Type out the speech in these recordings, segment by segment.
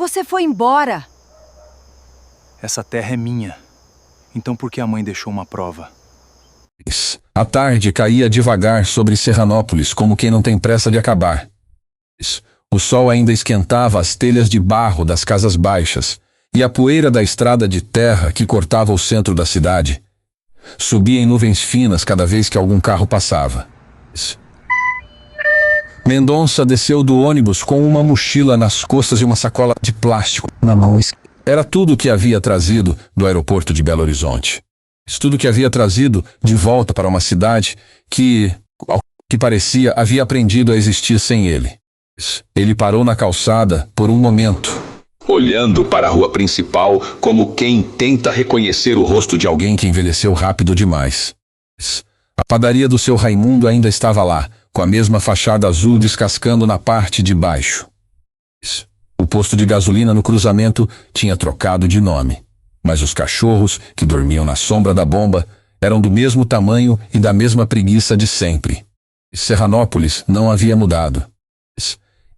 Você foi embora. Essa terra é minha. Então por que a mãe deixou uma prova? A tarde caía devagar sobre Serranópolis, como quem não tem pressa de acabar. O sol ainda esquentava as telhas de barro das casas baixas, e a poeira da estrada de terra que cortava o centro da cidade subia em nuvens finas cada vez que algum carro passava. Mendonça desceu do ônibus com uma mochila nas costas e uma sacola de plástico na mão esquerda. Era tudo o que havia trazido do aeroporto de Belo Horizonte. Tudo que havia trazido de volta para uma cidade que, ao que parecia, havia aprendido a existir sem ele. Ele parou na calçada por um momento, olhando para a rua principal como quem tenta reconhecer o rosto de alguém que envelheceu rápido demais. A padaria do seu Raimundo ainda estava lá, com a mesma fachada azul descascando na parte de baixo. O posto de gasolina no cruzamento tinha trocado de nome, mas os cachorros que dormiam na sombra da bomba eram do mesmo tamanho e da mesma preguiça de sempre. Serranópolis não havia mudado.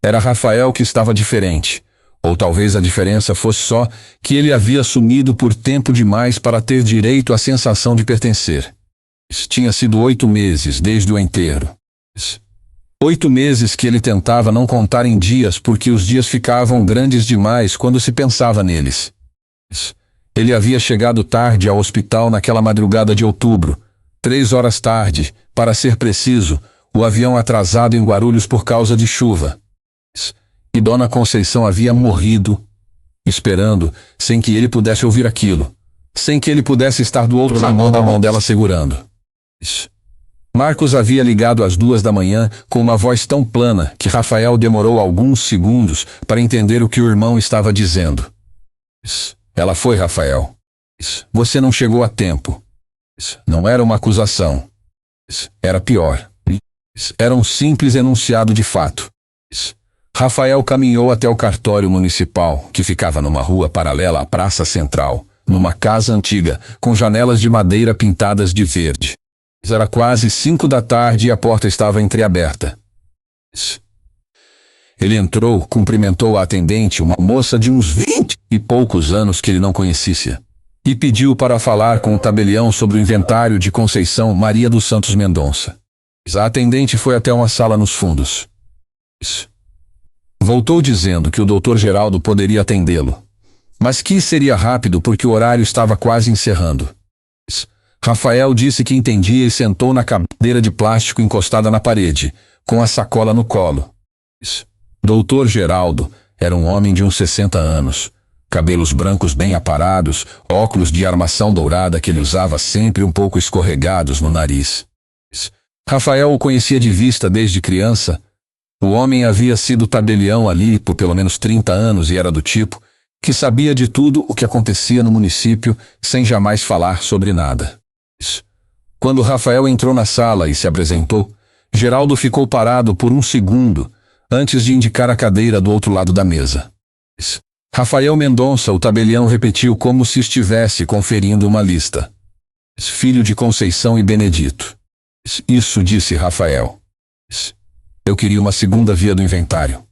Era Rafael que estava diferente, ou talvez a diferença fosse só que ele havia sumido por tempo demais para ter direito à sensação de pertencer. Tinha sido 8 meses desde o enterro. 8 meses que ele tentava não contar em dias porque os dias ficavam grandes demais quando se pensava neles. Ele havia chegado tarde ao hospital naquela madrugada de outubro, 3 horas tarde, para ser preciso, o avião atrasado em Guarulhos por causa de chuva. E Dona Conceição havia morrido, esperando, sem que ele pudesse ouvir aquilo, sem que ele pudesse estar do outro lado da mão dela segurando. Marcos havia ligado às 2 da manhã com uma voz tão plana que Rafael demorou alguns segundos para entender o que o irmão estava dizendo. Ela foi, Rafael. Você não chegou a tempo. Não era uma acusação. Era pior. Era um simples enunciado de fato. Rafael caminhou até o cartório municipal, que ficava numa rua paralela à praça central, numa casa antiga, com janelas de madeira pintadas de verde. Era quase 5 da tarde e a porta estava entreaberta. Ele entrou, cumprimentou a atendente, uma moça de uns 20 e poucos anos que ele não conhecia, e pediu para falar com o tabelião sobre o inventário de Conceição Maria dos Santos Mendonça. A atendente foi até uma sala nos fundos. Voltou dizendo que o Dr. Geraldo poderia atendê-lo, mas que seria rápido porque o horário estava quase encerrando. Rafael disse que entendia e sentou na cadeira de plástico encostada na parede, com a sacola no colo. Dr. Geraldo era um homem de uns 60 anos, cabelos brancos bem aparados, óculos de armação dourada que ele usava sempre um pouco escorregados no nariz. Rafael o conhecia de vista desde criança. O homem havia sido tabelião ali por pelo menos 30 anos e era do tipo que sabia de tudo o que acontecia no município sem jamais falar sobre nada. Quando Rafael entrou na sala e se apresentou, Geraldo ficou parado por um segundo antes de indicar a cadeira do outro lado da mesa. Rafael Mendonça, o tabelião, repetiu como se estivesse conferindo uma lista. Filho de Conceição e Benedito. Isso, disse Rafael. Eu queria uma segunda via do inventário.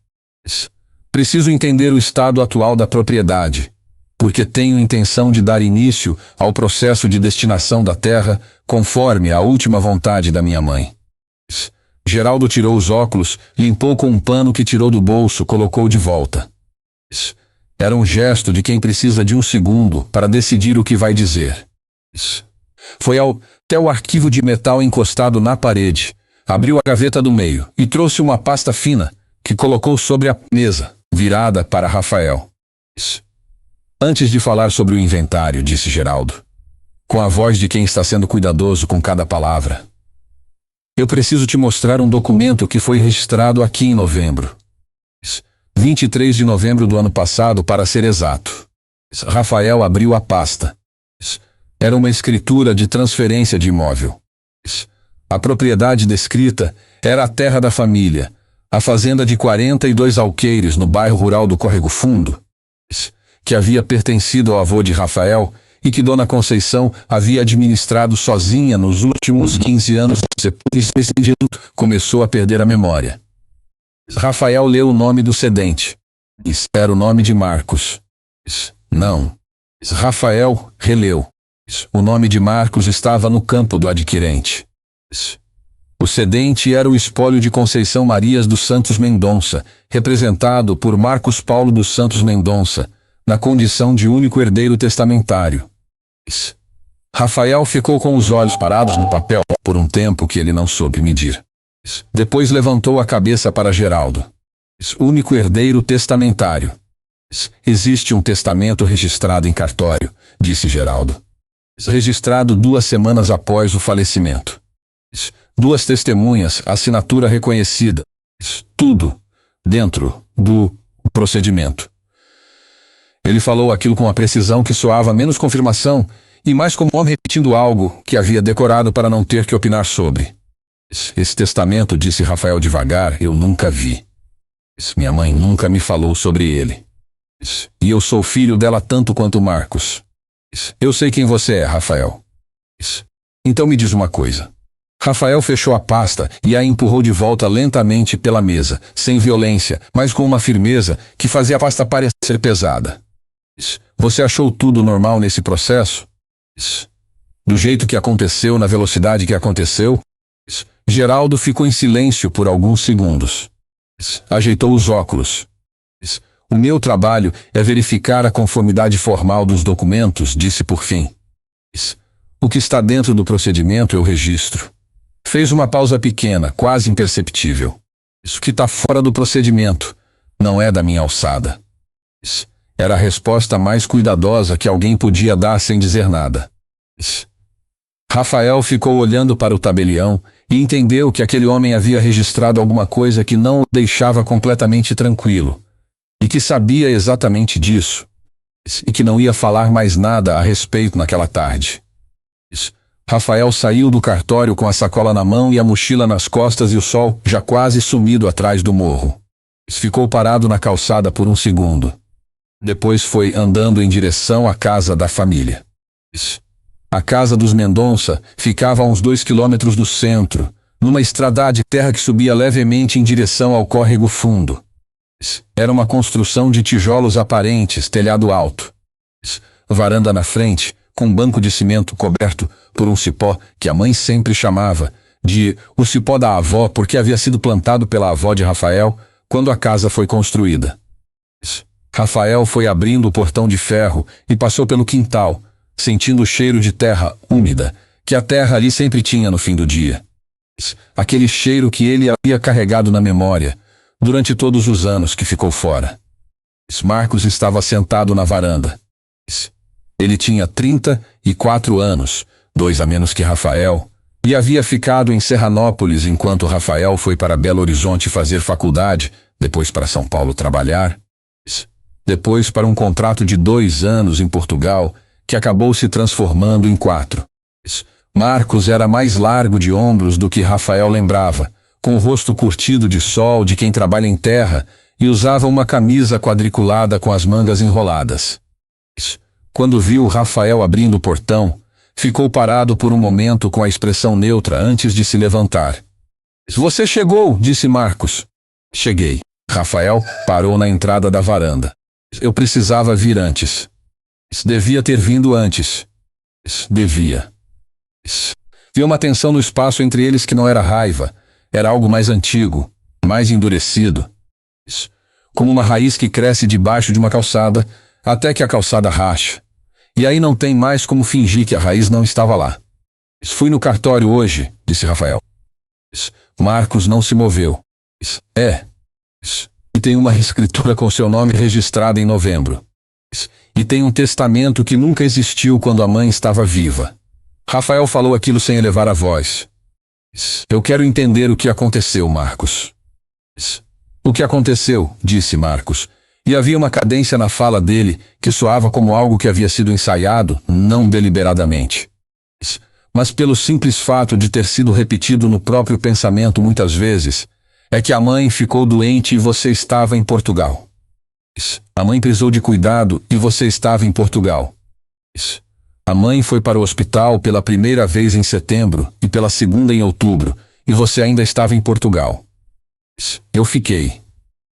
Preciso entender o estado atual da propriedade, porque tenho intenção de dar início ao processo de destinação da terra conforme a última vontade da minha mãe. Geraldo tirou os óculos, limpou com um pano que tirou do bolso, colocou de volta. Era um gesto de quem precisa de um segundo para decidir o que vai dizer. Foi até o arquivo de metal encostado na parede, abriu a gaveta do meio e trouxe uma pasta fina que colocou sobre a mesa, virada para Rafael. Antes de falar sobre o inventário, disse Geraldo, com a voz de quem está sendo cuidadoso com cada palavra, eu preciso te mostrar um documento que foi registrado aqui em novembro. 23 de novembro do ano passado, para ser exato. Rafael abriu a pasta. Era uma escritura de transferência de imóvel. A propriedade descrita era a terra da família, a fazenda de 42 alqueires no bairro rural do Córrego Fundo, que havia pertencido ao avô de Rafael e que Dona Conceição havia administrado sozinha nos últimos 15 anos. Começou a perder a memória. Rafael leu o nome do cedente. Era o nome de Marcos. Não. Rafael releu. O nome de Marcos estava no campo do adquirente. O cedente era o espólio de Conceição Marias dos Santos Mendonça, representado por Marcos Paulo dos Santos Mendonça, na condição de único herdeiro testamentário. Rafael ficou com os olhos parados no papel por um tempo que ele não soube medir. Depois levantou a cabeça para Geraldo. Único herdeiro testamentário. Existe um testamento registrado em cartório, disse Geraldo. Registrado 2 semanas após o falecimento. 2 testemunhas, assinatura reconhecida. Tudo dentro do procedimento. Ele falou aquilo com uma precisão que soava menos confirmação e mais como um homem repetindo algo que havia decorado para não ter que opinar sobre. Esse testamento, disse Rafael devagar, eu nunca vi. Minha mãe nunca me falou sobre ele. E eu sou filho dela tanto quanto Marcos. Eu sei quem você é, Rafael. Então me diz uma coisa. Rafael fechou a pasta e a empurrou de volta lentamente pela mesa, sem violência, mas com uma firmeza que fazia a pasta parecer pesada. Você achou tudo normal nesse processo? Do jeito que aconteceu, na velocidade que aconteceu? Geraldo ficou em silêncio por alguns segundos. Ajeitou os óculos. O meu trabalho é verificar a conformidade formal dos documentos, disse por fim. O que está dentro do procedimento eu registro. Fez uma pausa pequena, quase imperceptível. Isso que está fora do procedimento não é da minha alçada. Era a resposta mais cuidadosa que alguém podia dar sem dizer nada. Rafael ficou olhando para o tabelião e entendeu que aquele homem havia registrado alguma coisa que não o deixava completamente tranquilo. E que sabia exatamente disso. E que não ia falar mais nada a respeito naquela tarde. Rafael saiu do cartório com a sacola na mão e a mochila nas costas e o sol já quase sumido atrás do morro. Ficou parado na calçada por um segundo. Depois foi andando em direção à casa da família. A casa dos Mendonça ficava a uns 2 quilômetros do centro, numa estrada de terra que subia levemente em direção ao córrego fundo. Era uma construção de tijolos aparentes, telhado alto. Varanda na frente, com um banco de cimento coberto por um cipó que a mãe sempre chamava de o cipó da avó porque havia sido plantado pela avó de Rafael quando a casa foi construída. Rafael foi abrindo o portão de ferro e passou pelo quintal, sentindo o cheiro de terra úmida que a terra ali sempre tinha no fim do dia. Aquele cheiro que ele havia carregado na memória durante todos os anos que ficou fora. Marcos estava sentado na varanda. Ele tinha 34 anos, 2 a menos que Rafael, e havia ficado em Serranópolis enquanto Rafael foi para Belo Horizonte fazer faculdade, depois para São Paulo trabalhar, depois para um contrato de 2 anos em Portugal, que acabou se transformando em 4. Marcos era mais largo de ombros do que Rafael lembrava, com o rosto curtido de sol de quem trabalha em terra e usava uma camisa quadriculada com as mangas enroladas. Quando viu Rafael abrindo o portão, ficou parado por um momento com a expressão neutra antes de se levantar. Você chegou, disse Marcos. Cheguei. Rafael parou na entrada da varanda. Eu precisava vir antes. Devia ter vindo antes. Devia. Vi uma tensão no espaço entre eles que não era raiva. Era algo mais antigo, mais endurecido. Como uma raiz que cresce debaixo de uma calçada, até que a calçada racha. E aí não tem mais como fingir que a raiz não estava lá. Fui no cartório hoje, disse Rafael. Marcos não se moveu. E tem uma escritura com seu nome registrada em novembro. E tem um testamento que nunca existiu quando a mãe estava viva. Rafael falou aquilo sem elevar a voz. Eu quero entender o que aconteceu, Marcos. O que aconteceu, disse Marcos, e havia uma cadência na fala dele que soava como algo que havia sido ensaiado, não deliberadamente, mas pelo simples fato de ter sido repetido no próprio pensamento muitas vezes, é que a mãe ficou doente e você estava em Portugal. A mãe precisou de cuidado e você estava em Portugal. A mãe foi para o hospital pela primeira vez em setembro e pela segunda em outubro, e você ainda estava em Portugal. Eu fiquei.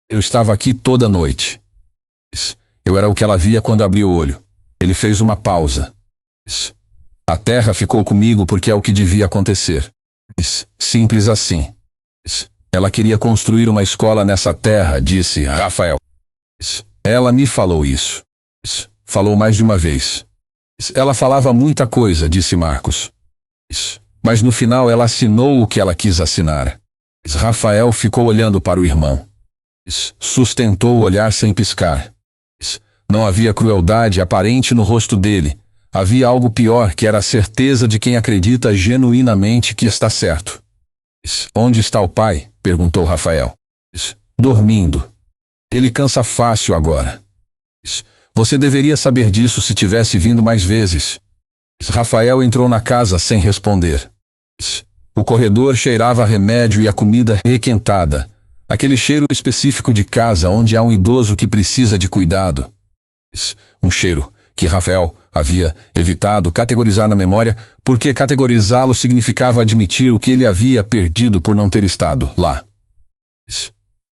Eu estava aqui toda noite. Eu era o que ela via quando abriu o olho. Ele fez uma pausa. A terra ficou comigo porque é o que devia acontecer. Simples assim. Ela queria construir uma escola nessa terra, disse Rafael. Ela me falou isso. Falou mais de uma vez. Ela falava muita coisa, disse Marcos. Mas no final ela assinou o que ela quis assinar. Rafael ficou olhando para o irmão. Sustentou o olhar sem piscar. Não havia crueldade aparente no rosto dele. Havia algo pior, que era a certeza de quem acredita genuinamente que está certo. Onde está o pai? Perguntou Rafael. Dormindo. Ele cansa fácil agora. Você deveria saber disso se tivesse vindo mais vezes. Rafael entrou na casa sem responder. O corredor cheirava a remédio e a comida requentada. Aquele cheiro específico de casa onde há um idoso que precisa de cuidado. Um cheiro que Rafael havia evitado categorizar na memória, porque categorizá-lo significava admitir o que ele havia perdido por não ter estado lá.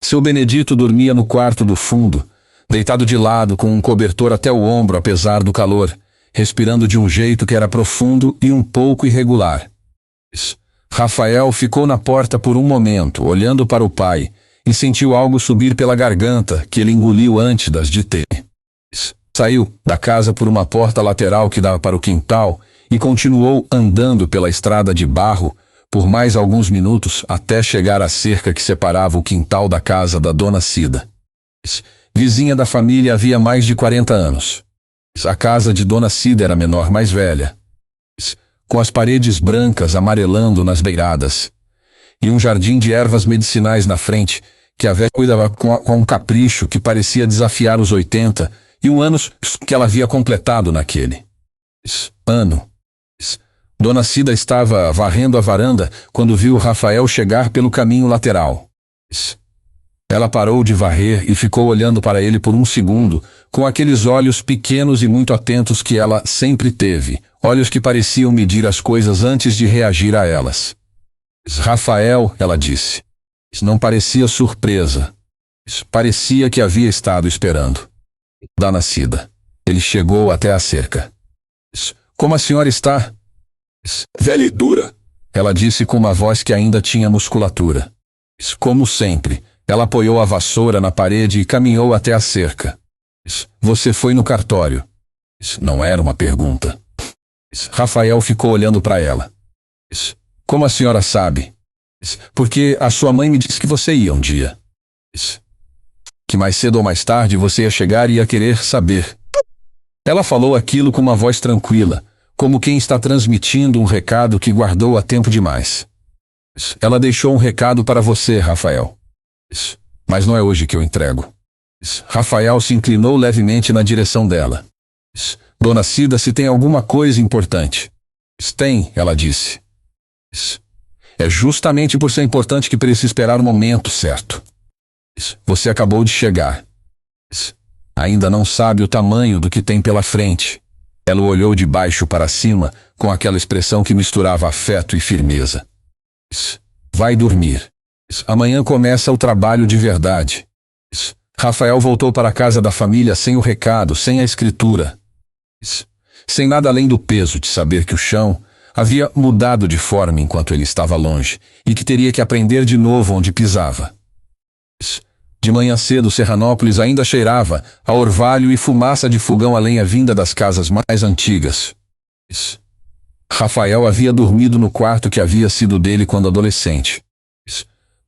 Seu Benedito dormia no quarto do fundo, deitado de lado com um cobertor até o ombro apesar do calor, respirando de um jeito que era profundo e um pouco irregular. Rafael ficou na porta por um momento, olhando para o pai, e sentiu algo subir pela garganta que ele engoliu antes de ter. Saiu da casa por uma porta lateral que dava para o quintal e continuou andando pela estrada de barro por mais alguns minutos até chegar à cerca que separava o quintal da casa da dona Cida. Vizinha da família havia mais de 40 anos. A casa de dona Cida era menor, mais velha, com as paredes brancas amarelando nas beiradas, e um jardim de ervas medicinais na frente, que a velha cuidava com um capricho que parecia desafiar os 80 e um ano que ela havia completado naquele ano. Dona Cida estava varrendo a varanda quando viu Rafael chegar pelo caminho lateral. Ela parou de varrer e ficou olhando para ele por um segundo, com aqueles olhos pequenos e muito atentos que ela sempre teve, olhos que pareciam medir as coisas antes de reagir a elas. Rafael, ela disse. Não parecia surpresa. Parecia que havia estado esperando. Dona Cida. Ele chegou até a cerca. Como a senhora está? Velha e dura, ela disse com uma voz que ainda tinha musculatura. Como sempre, ela apoiou a vassoura na parede e caminhou até a cerca. Você foi no cartório? Não era uma pergunta. Rafael ficou olhando para ela. Como a senhora sabe? Porque a sua mãe me disse que você ia um dia. Que mais cedo ou mais tarde você ia chegar e ia querer saber. Ela falou aquilo com uma voz tranquila, como quem está transmitindo um recado que guardou há tempo demais. Ela deixou um recado para você, Rafael. Mas não é hoje que eu entrego. Rafael se inclinou levemente na direção dela. Dona Cida, se tem alguma coisa importante. Tem, ela disse. É justamente por ser importante que precisa esperar o momento certo. Você acabou de chegar. Ainda não sabe o tamanho do que tem pela frente. Ela olhou de baixo para cima, com aquela expressão que misturava afeto e firmeza. Vai dormir. Amanhã começa o trabalho de verdade. Rafael voltou para a casa da família sem o recado, sem a escritura. Sem nada além do peso de saber que o chão havia mudado de forma enquanto ele estava longe, e que teria que aprender de novo onde pisava. De manhã cedo, Serranópolis ainda cheirava a orvalho e fumaça de fogão a lenha vinda das casas mais antigas. Rafael havia dormido no quarto que havia sido dele quando adolescente.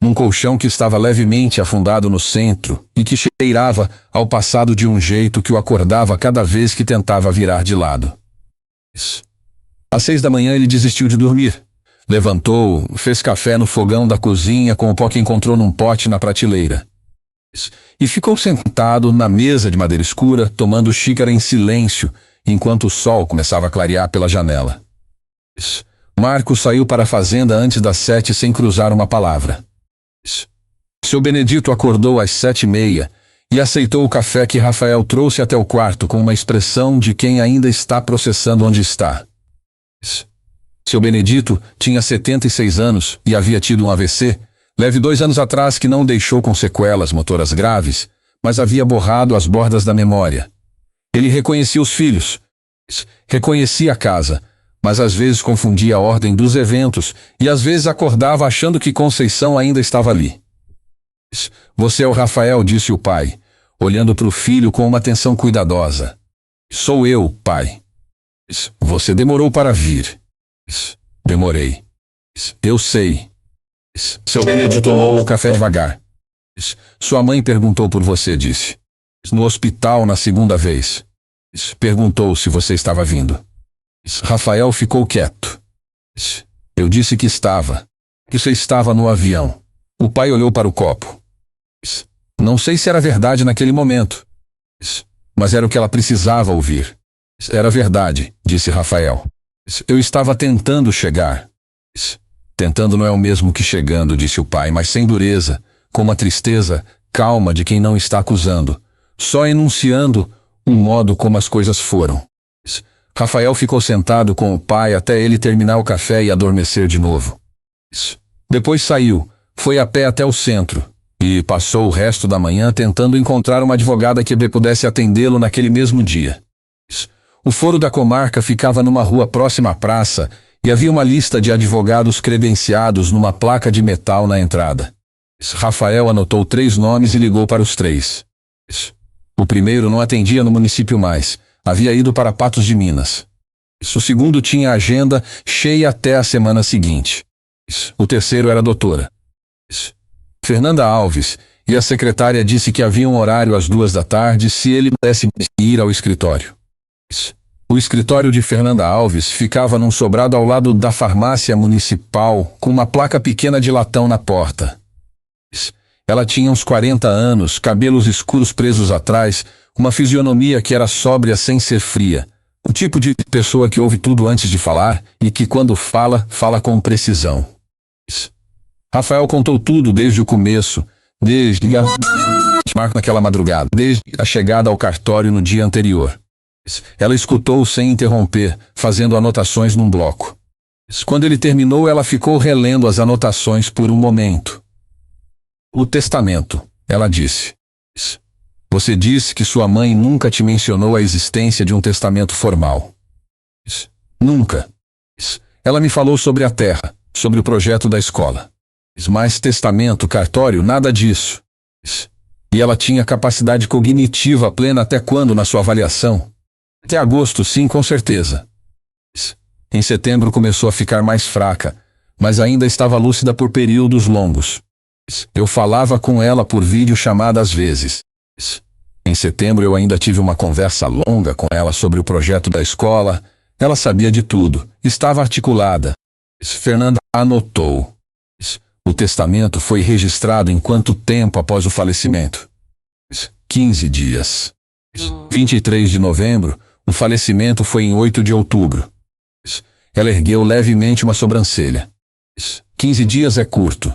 Num colchão que estava levemente afundado no centro e que cheirava ao passado de um jeito que o acordava cada vez que tentava virar de lado. Às 6 da manhã ele desistiu de dormir. Levantou, fez café no fogão da cozinha com o pó que encontrou num pote na prateleira. E ficou sentado na mesa de madeira escura, tomando xícara em silêncio, enquanto o sol começava a clarear pela janela. Marcos saiu para a fazenda antes das 7 sem cruzar uma palavra. Seu Benedito acordou às 7h30 e aceitou o café que Rafael trouxe até o quarto com uma expressão de quem ainda está processando onde está. Seu Benedito tinha 76 anos e havia tido um AVC, leve 2 anos atrás, que não deixou com sequelas motoras graves, mas havia borrado as bordas da memória. Ele reconhecia os filhos, reconhecia a casa, mas às vezes confundia a ordem dos eventos e às vezes acordava achando que Conceição ainda estava ali. Você é o Rafael, disse o pai, olhando para o filho com uma atenção cuidadosa. Sou eu, pai. Você demorou para vir. Demorei. Eu sei. Seu filho tomou o café devagar. Sua mãe perguntou por você, disse. No hospital na segunda vez. Perguntou se você estava vindo. Rafael ficou quieto. Eu disse que estava. Que você estava no avião. O pai olhou para o copo. Não sei se era verdade naquele momento. Mas era o que ela precisava ouvir. Era verdade, disse Rafael. Eu estava tentando chegar. Tentando não é o mesmo que chegando, disse o pai, mas sem dureza, com uma tristeza calma de quem não está acusando, só enunciando um modo como as coisas foram. Rafael ficou sentado com o pai até ele terminar o café e adormecer de novo. Depois saiu, foi a pé até o centro e passou o resto da manhã tentando encontrar uma advogada que pudesse atendê-lo naquele mesmo dia. O foro da comarca ficava numa rua próxima à praça e havia uma lista de advogados credenciados numa placa de metal na entrada. Rafael anotou 3 nomes e ligou para os 3. O primeiro não atendia no município mais, havia ido para Patos de Minas. O segundo tinha a agenda cheia até a semana seguinte. O terceiro era a doutora Fernanda Alves, e a secretária disse que havia um horário às 2 da tarde se ele pudesse ir ao escritório. O escritório de Fernanda Alves ficava num sobrado ao lado da farmácia municipal, com uma placa pequena de latão na porta. Ela tinha uns 40 anos, cabelos escuros presos atrás, uma fisionomia que era sóbria sem ser fria. O tipo de pessoa que ouve tudo antes de falar e que quando fala, fala com precisão. Rafael contou tudo desde o começo, desde a marca naquela madrugada, desde a chegada ao cartório no dia anterior. Ela escutou sem interromper, fazendo anotações num bloco. Quando ele terminou, ela ficou relendo as anotações por um momento. O testamento, ela disse. Você disse que sua mãe nunca te mencionou a existência de um testamento formal. Nunca. Ela me falou sobre a terra, sobre o projeto da escola. Mas testamento, cartório, nada disso. E ela tinha capacidade cognitiva plena até quando na sua avaliação? Até agosto, sim, com certeza. Em setembro começou a ficar mais fraca, mas ainda estava lúcida por períodos longos. Eu falava com ela por videochamada às vezes. Em setembro eu ainda tive uma conversa longa com ela sobre o projeto da escola. Ela sabia de tudo, estava articulada. Fernanda anotou. O testamento foi registrado em quanto tempo após o falecimento? 15 dias. 23 de novembro, o falecimento foi em 8 de outubro. Ela ergueu levemente uma sobrancelha. 15 dias é curto.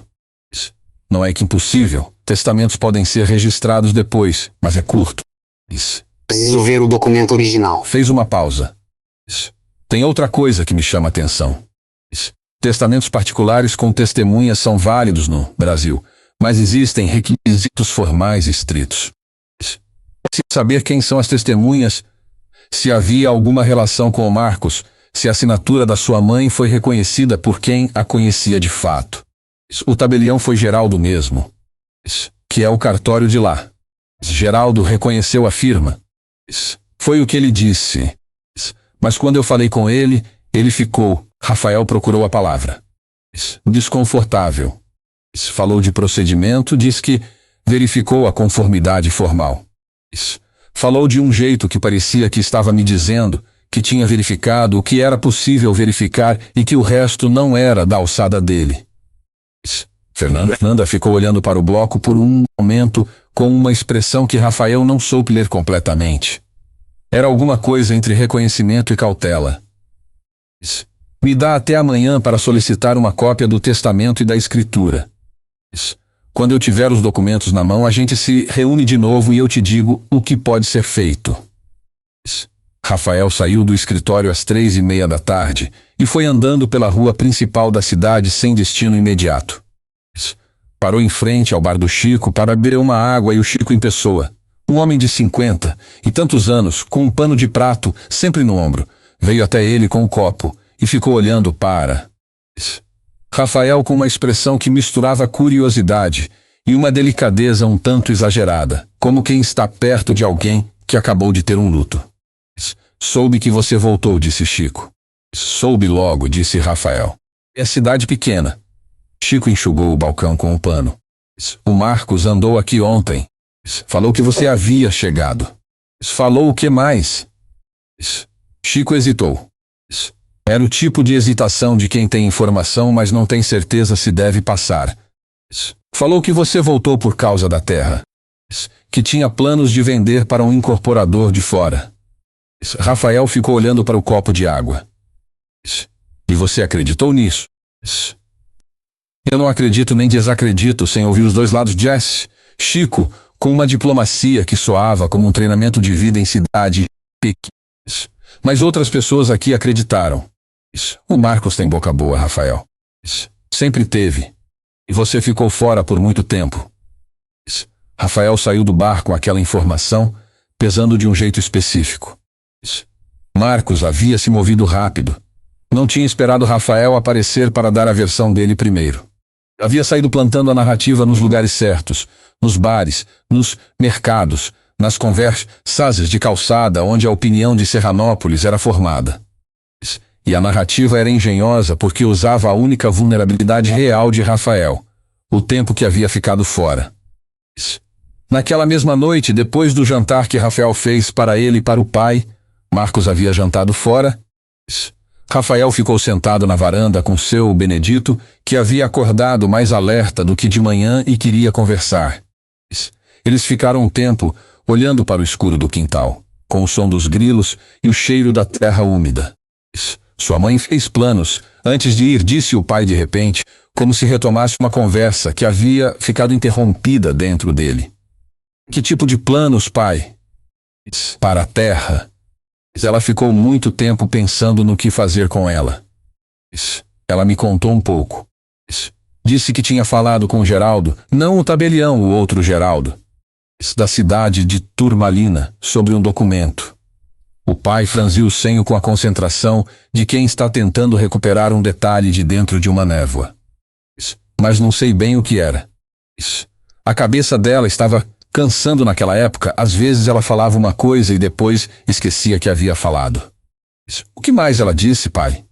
Não é que impossível, testamentos podem ser registrados depois, mas é curto. Preciso ver o documento original. Fez uma pausa. Tem outra coisa que me chama a atenção. Testamentos particulares com testemunhas são válidos no Brasil, mas existem requisitos formais estritos. Se saber quem são as testemunhas, se havia alguma relação com o Marcos, se a assinatura da sua mãe foi reconhecida por quem a conhecia de fato. O tabelião foi Geraldo mesmo, que é o cartório de lá. Geraldo reconheceu a firma. Foi o que ele disse. Mas quando eu falei com ele, ele ficou. Rafael procurou a palavra. Desconfortável. Falou de procedimento, disse que verificou a conformidade formal. Falou de um jeito que parecia que estava me dizendo que tinha verificado o que era possível verificar e que o resto não era da alçada dele. Fernanda ficou olhando para o bloco por um momento com uma expressão que Rafael não soube ler completamente. Era alguma coisa entre reconhecimento e cautela. Me dá até amanhã para solicitar uma cópia do testamento e da escritura. Quando eu tiver os documentos na mão, a gente se reúne de novo e eu te digo o que pode ser feito. Rafael saiu do escritório às 3:30 da tarde e foi andando pela rua principal da cidade sem destino imediato. Parou em frente ao bar do Chico para beber uma água e o Chico em pessoa, um homem de 50 e tantos anos, com um pano de prato sempre no ombro, veio até ele com um copo e ficou olhando para Rafael com uma expressão que misturava curiosidade e uma delicadeza um tanto exagerada, como quem está perto de alguém que acabou de ter um luto. Soube que você voltou, disse Chico. Soube logo, disse Rafael. É cidade pequena. Chico enxugou o balcão com um pano. O Marcos andou aqui ontem. Falou que você havia chegado. Falou o que mais? Chico hesitou. Era o tipo de hesitação de quem tem informação, mas não tem certeza se deve passar. Falou que você voltou por causa da terra. Que tinha planos de vender para um incorporador de fora. Rafael ficou olhando para o copo de água. E você acreditou nisso? Eu não acredito nem desacredito sem ouvir os dois lados, Jess. Chico, com uma diplomacia que soava como um treinamento de vida em cidade pequena. Mas outras pessoas aqui acreditaram. O Marcos tem boca boa, Rafael. Sempre teve. E você ficou fora por muito tempo. Rafael saiu do bar com aquela informação, pesando de um jeito específico. Marcos havia se movido rápido. Não tinha esperado Rafael aparecer para dar a versão dele primeiro. Havia saído plantando a narrativa nos lugares certos, nos bares, nos mercados, nas conversas de calçada onde a opinião de Serranópolis era formada. E a narrativa era engenhosa porque usava a única vulnerabilidade real de Rafael, o tempo que havia ficado fora. Naquela mesma noite, depois do jantar que Rafael fez para ele e para o pai, Marcos havia jantado fora. Rafael ficou sentado na varanda com seu Benedito, que havia acordado mais alerta do que de manhã e queria conversar. Eles ficaram um tempo olhando para o escuro do quintal, com o som dos grilos e o cheiro da terra úmida. Sua mãe fez planos. Antes de ir, disse o pai de repente, como se retomasse uma conversa que havia ficado interrompida dentro dele. Que tipo de planos, pai? Para a terra. Ela ficou muito tempo pensando no que fazer com ela. Ela me contou um pouco. Disse que tinha falado com o Geraldo, não o tabelião, o outro Geraldo, da cidade de Turmalina, sobre um documento. O pai franziu o senho com a concentração de quem está tentando recuperar um detalhe de dentro de uma névoa. Mas não sei bem o que era. A cabeça dela estava cansando naquela época. Às vezes ela falava uma coisa e depois esquecia que havia falado. O que mais ela disse, pai?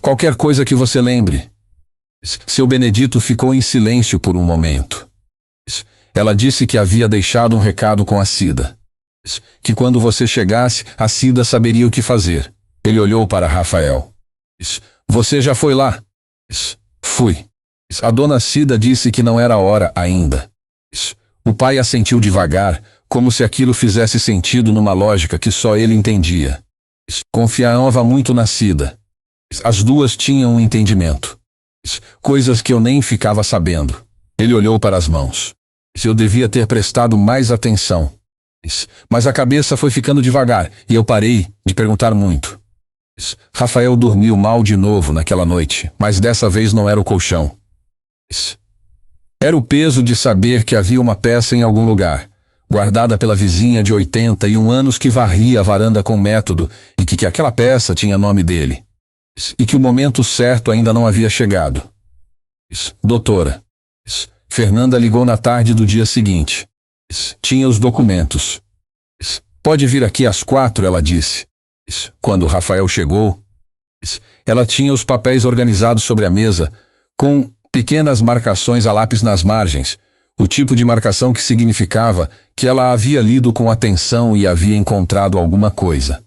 Qualquer coisa que você lembre. Seu Benedito ficou em silêncio por um momento. Ela disse que havia deixado um recado com a Cida. Que quando você chegasse, a Cida saberia o que fazer. Ele olhou para Rafael. Você já foi lá? Fui. A dona Cida disse que não era hora ainda. O pai assentiu devagar, como se aquilo fizesse sentido numa lógica que só ele entendia. Confiava muito na Cida. As duas tinham um entendimento. Coisas que eu nem ficava sabendo. Ele olhou para as mãos. Eu devia ter prestado mais atenção. Mas a cabeça foi ficando devagar, e eu parei de perguntar muito. Rafael dormiu mal de novo naquela noite, mas dessa vez não era o colchão. Era o peso de saber que havia uma peça em algum lugar, guardada pela vizinha de 81 anos que varria a varanda com método, e que aquela peça tinha nome dele. E que o momento certo ainda não havia chegado. Doutora. Fernanda ligou na tarde do dia seguinte. Tinha os documentos. Pode vir aqui às 4, ela disse. Quando Rafael chegou, ela tinha os papéis organizados sobre a mesa, com pequenas marcações a lápis nas margens, o tipo de marcação que significava que ela havia lido com atenção e havia encontrado alguma coisa.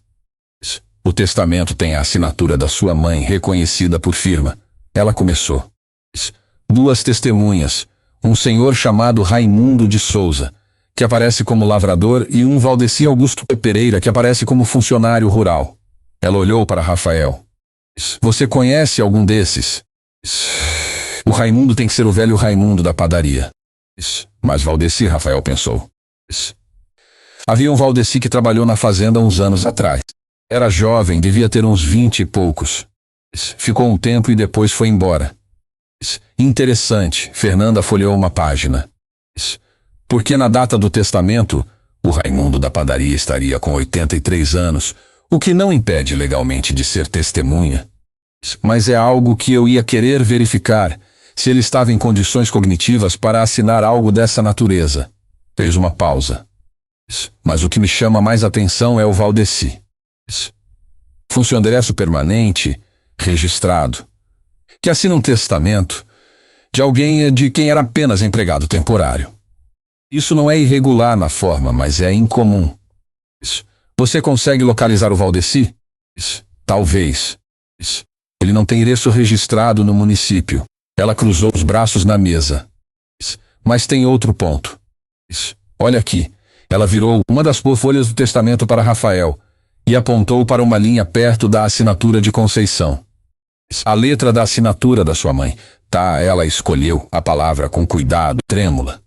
O testamento tem a assinatura da sua mãe, reconhecida por firma. Ela começou. 2 testemunhas, um senhor chamado Raimundo de Souza, que aparece como lavrador, e um Valdeci Augusto Pereira, que aparece como funcionário rural. Ela olhou para Rafael. Você conhece algum desses? O Raimundo tem que ser o velho Raimundo da padaria. Mas Valdeci, Rafael pensou. Havia um Valdeci que trabalhou na fazenda uns anos atrás. Era jovem, devia ter uns 20 e poucos. Ficou um tempo e depois foi embora. Interessante. Fernanda folheou uma página. Porque na data do testamento, o Raimundo da padaria estaria com 83 anos, o que não impede legalmente de ser testemunha. Mas é algo que eu ia querer verificar, se ele estava em condições cognitivas para assinar algo dessa natureza. Fez uma pausa. Mas o que me chama mais atenção é o Valdeci. Funcionário permanente, registrado, que assina um testamento de alguém de quem era apenas empregado temporário. Isso não é irregular na forma, mas é incomum. Você consegue localizar o Valdeci? Talvez. Ele não tem endereço registrado no município. Ela cruzou os braços na mesa. Mas tem outro ponto. Olha aqui. Ela virou uma das folhas do testamento para Rafael e apontou para uma linha perto da assinatura de Conceição. A letra da assinatura da sua mãe. Ela escolheu a palavra com cuidado, trêmula.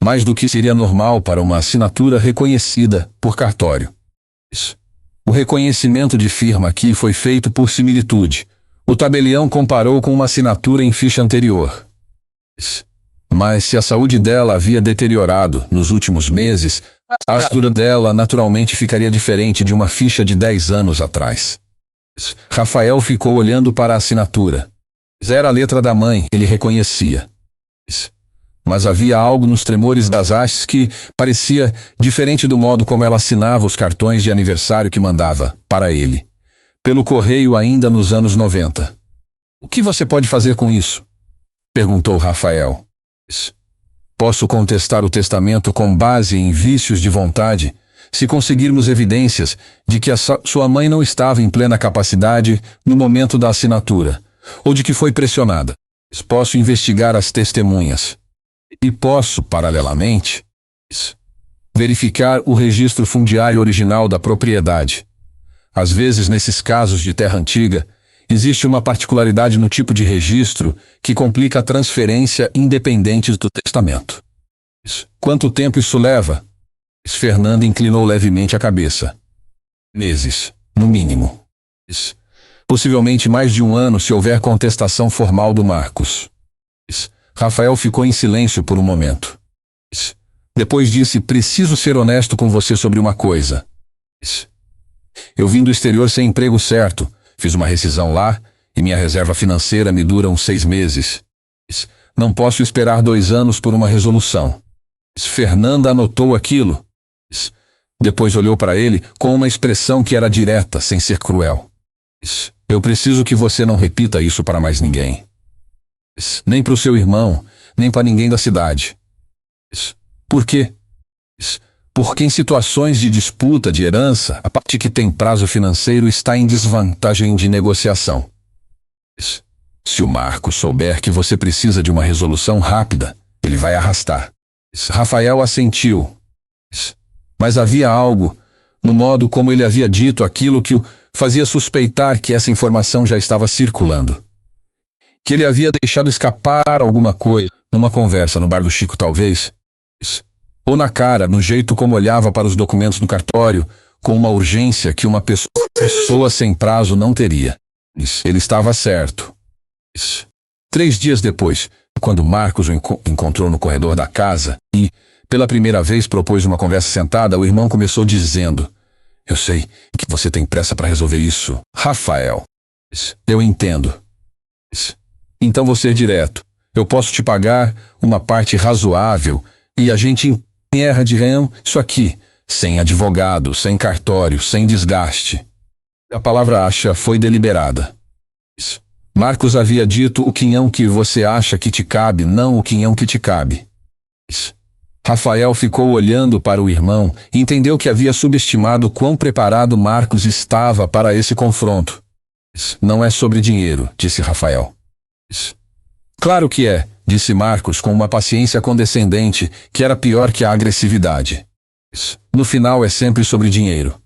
Mais do que seria normal para uma assinatura reconhecida por cartório. O reconhecimento de firma aqui foi feito por similitude. O tabelião comparou com uma assinatura em ficha anterior. Mas se a saúde dela havia deteriorado nos últimos meses, a assinatura dela naturalmente ficaria diferente de uma ficha de 10 anos atrás. Rafael ficou olhando para a assinatura. Era a letra da mãe, ele reconhecia. Mas havia algo nos tremores das hastes que parecia diferente do modo como ela assinava os cartões de aniversário que mandava para ele, pelo correio ainda nos anos 90. O que você pode fazer com isso? Perguntou Rafael. Posso contestar o testamento com base em vícios de vontade, se conseguirmos evidências de que sua mãe não estava em plena capacidade no momento da assinatura, ou de que foi pressionada. Posso investigar as testemunhas. E posso, paralelamente, verificar o registro fundiário original da propriedade. Às vezes, nesses casos de terra antiga, existe uma particularidade no tipo de registro que complica a transferência independente do testamento. Quanto tempo isso leva? Fernanda inclinou levemente a cabeça. Meses, no mínimo. Possivelmente mais de 1 ano se houver contestação formal do Marcos. Rafael ficou em silêncio por um momento. Depois disse: preciso ser honesto com você sobre uma coisa. Eu vim do exterior sem emprego certo, fiz uma rescisão lá, e minha reserva financeira me dura uns 6 meses. Não posso esperar 2 anos por uma resolução. Fernanda anotou aquilo. Depois olhou para ele com uma expressão que era direta, sem ser cruel. Eu preciso que você não repita isso para mais ninguém. Nem para o seu irmão, nem para ninguém da cidade. Por quê? Porque em situações de disputa de herança, a parte que tem prazo financeiro está em desvantagem de negociação. Se o Marco souber que você precisa de uma resolução rápida, ele vai arrastar. Rafael assentiu. Mas havia algo no modo como ele havia dito aquilo que o fazia suspeitar que essa informação já estava circulando. Que ele havia deixado escapar alguma coisa, numa conversa no bar do Chico talvez, ou na cara, no jeito como olhava para os documentos no cartório, com uma urgência que uma pessoa sem prazo não teria. Ele estava certo. 3 dias depois, quando Marcos o encontrou no corredor da casa e, pela primeira vez, propôs uma conversa sentada, o irmão começou dizendo: eu sei que você tem pressa para resolver isso, Rafael. Eu entendo. Então vou ser direto. Eu posso te pagar uma parte razoável e a gente enterra de rão isso aqui, sem advogado, sem cartório, sem desgaste. A palavra acha foi deliberada. Marcos havia dito o quinhão que você acha que te cabe, não o quinhão que te cabe. Rafael ficou olhando para o irmão e entendeu que havia subestimado quão preparado Marcos estava para esse confronto. Não é sobre dinheiro, disse Rafael. Claro que é, disse Marcos com uma paciência condescendente que era pior que a agressividade. No final é sempre sobre dinheiro.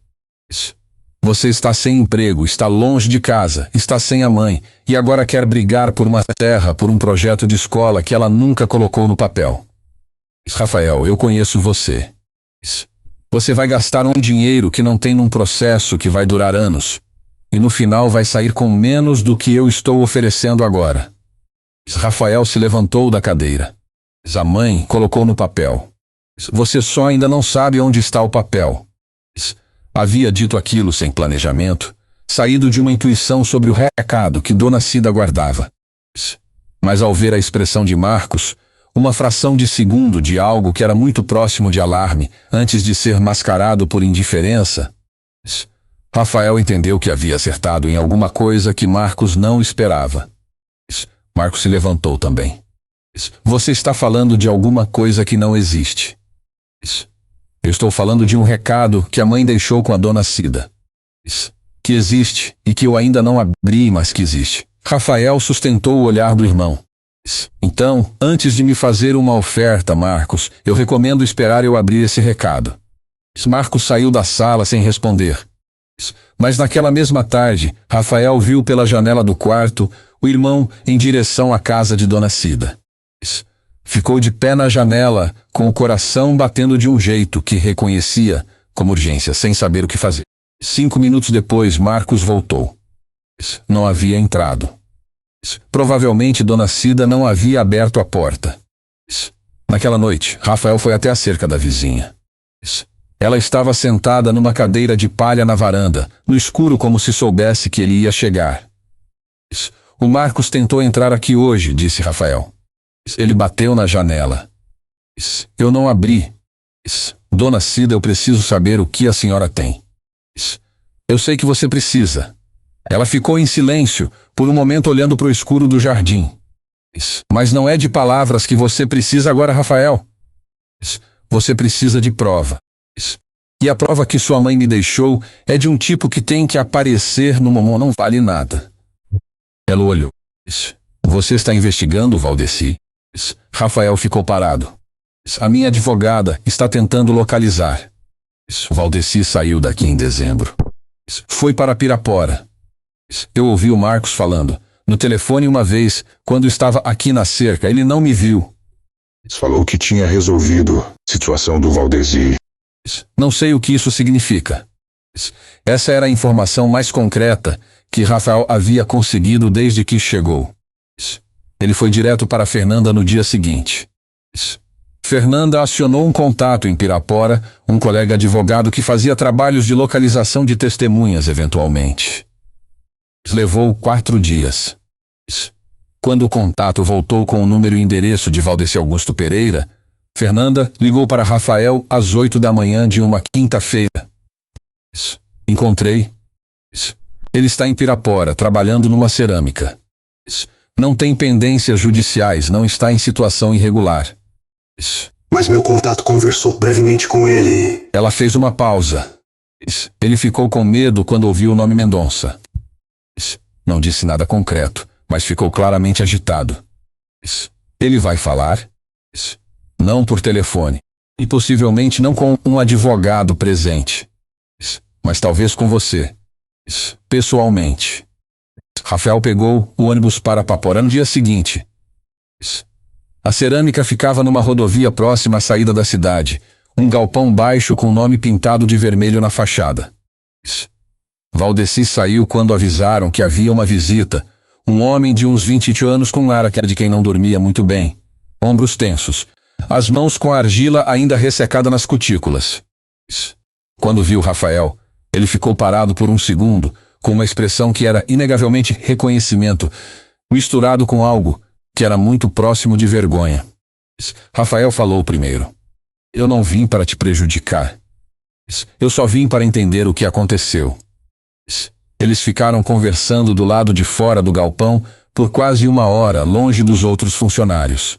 Você está sem emprego, está longe de casa, está sem a mãe, e agora quer brigar por uma terra, por um projeto de escola que ela nunca colocou no papel. Rafael, eu conheço você. Você vai gastar um dinheiro que não tem num processo que vai durar anos, e no final vai sair com menos do que eu estou oferecendo agora. Rafael se levantou da cadeira. A mãe colocou no papel. Você só ainda não sabe onde está o papel. Havia dito aquilo sem planejamento, saído de uma intuição sobre o recado que Dona Cida guardava. Mas ao ver a expressão de Marcos, uma fração de segundo de algo que era muito próximo de alarme, antes de ser mascarado por indiferença, Rafael entendeu que havia acertado em alguma coisa que Marcos não esperava. Marcos se levantou também. Você está falando de alguma coisa que não existe. Eu estou falando de um recado que a mãe deixou com a Dona Cida. Que existe e que eu ainda não abri, mas que existe. Rafael sustentou o olhar do irmão. Então, antes de me fazer uma oferta, Marcos, eu recomendo esperar eu abrir esse recado. Marcos saiu da sala sem responder. Mas naquela mesma tarde, Rafael viu pela janela do quarto o irmão em direção à casa de Dona Cida. Ficou de pé na janela, com o coração batendo de um jeito que reconhecia como urgência, sem saber o que fazer. 5 minutos depois, Marcos voltou. Não havia entrado. Provavelmente Dona Cida não havia aberto a porta. Naquela noite, Rafael foi até a cerca da vizinha. Ela estava sentada numa cadeira de palha na varanda, no escuro, como se soubesse que ele ia chegar. O Marcos tentou entrar aqui hoje, disse Rafael. Ele bateu na janela. Eu não abri. Dona Cida, eu preciso saber o que a senhora tem. Eu sei que você precisa. Ela ficou em silêncio, por um momento olhando para o escuro do jardim. Mas não é de palavras que você precisa agora, Rafael. Você precisa de prova. E a prova que sua mãe me deixou é de um tipo que tem que aparecer no momento, não vale nada. Ela olhou. Você está investigando, Valdeci? Rafael ficou parado. A minha advogada está tentando localizar. Valdeci saiu daqui em dezembro. Foi para Pirapora. Eu ouvi o Marcos falando no telefone uma vez, quando estava aqui na cerca. Ele não me viu. Falou que tinha resolvido a situação do Valdeci. Não sei o que isso significa. Essa era a informação mais concreta que Rafael havia conseguido desde que chegou. Ele foi direto para Fernanda no dia seguinte. Fernanda acionou um contato em Pirapora, um colega advogado que fazia trabalhos de localização de testemunhas eventualmente. Levou 4 dias. Quando o contato voltou com o número e endereço de Valdeci Augusto Pereira, Fernanda ligou para Rafael às 8 da manhã de uma quinta-feira. Encontrei. Ele está em Pirapora, trabalhando numa cerâmica. Não tem pendências judiciais, não está em situação irregular. Mas meu contato conversou brevemente com ele. Ela fez uma pausa. Ele ficou com medo quando ouviu o nome Mendonça. Não disse nada concreto, mas ficou claramente agitado. Ele vai falar? Não por telefone. E possivelmente não com um advogado presente. Mas talvez com você. Pessoalmente. Rafael pegou o ônibus para Paporã no dia seguinte. A cerâmica ficava numa rodovia próxima à saída da cidade, um galpão baixo com o nome pintado de vermelho na fachada. Valdeci saiu quando avisaram que havia uma visita, um homem de uns 20 anos com cara de quem não dormia muito bem, ombros tensos, as mãos com a argila ainda ressecada nas cutículas. Quando viu Rafael, ele ficou parado por um segundo, com uma expressão que era inegavelmente reconhecimento, misturado com algo que era muito próximo de vergonha. Rafael falou primeiro. Eu não vim para te prejudicar. Eu só vim para entender o que aconteceu. Eles ficaram conversando do lado de fora do galpão por quase 1 hora, longe dos outros funcionários.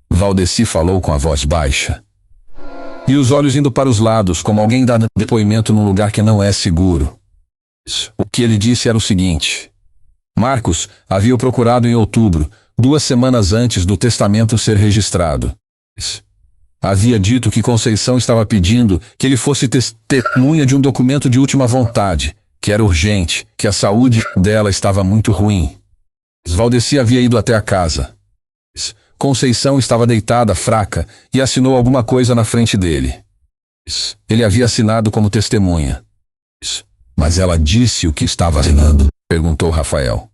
Valdeci falou com a voz baixa. E os olhos indo para os lados, como alguém dá depoimento num lugar que não é seguro. O que ele disse era o seguinte. Marcos havia o procurado em outubro, 2 semanas antes do testamento ser registrado. Havia dito que Conceição estava pedindo que ele fosse testemunha de um documento de última vontade, que era urgente, que a saúde dela estava muito ruim. Valdeci havia ido até a casa. Conceição estava deitada, fraca, e assinou alguma coisa na frente dele. Ele havia assinado como testemunha. Mas ela disse o que estava assinando? Perguntou Rafael.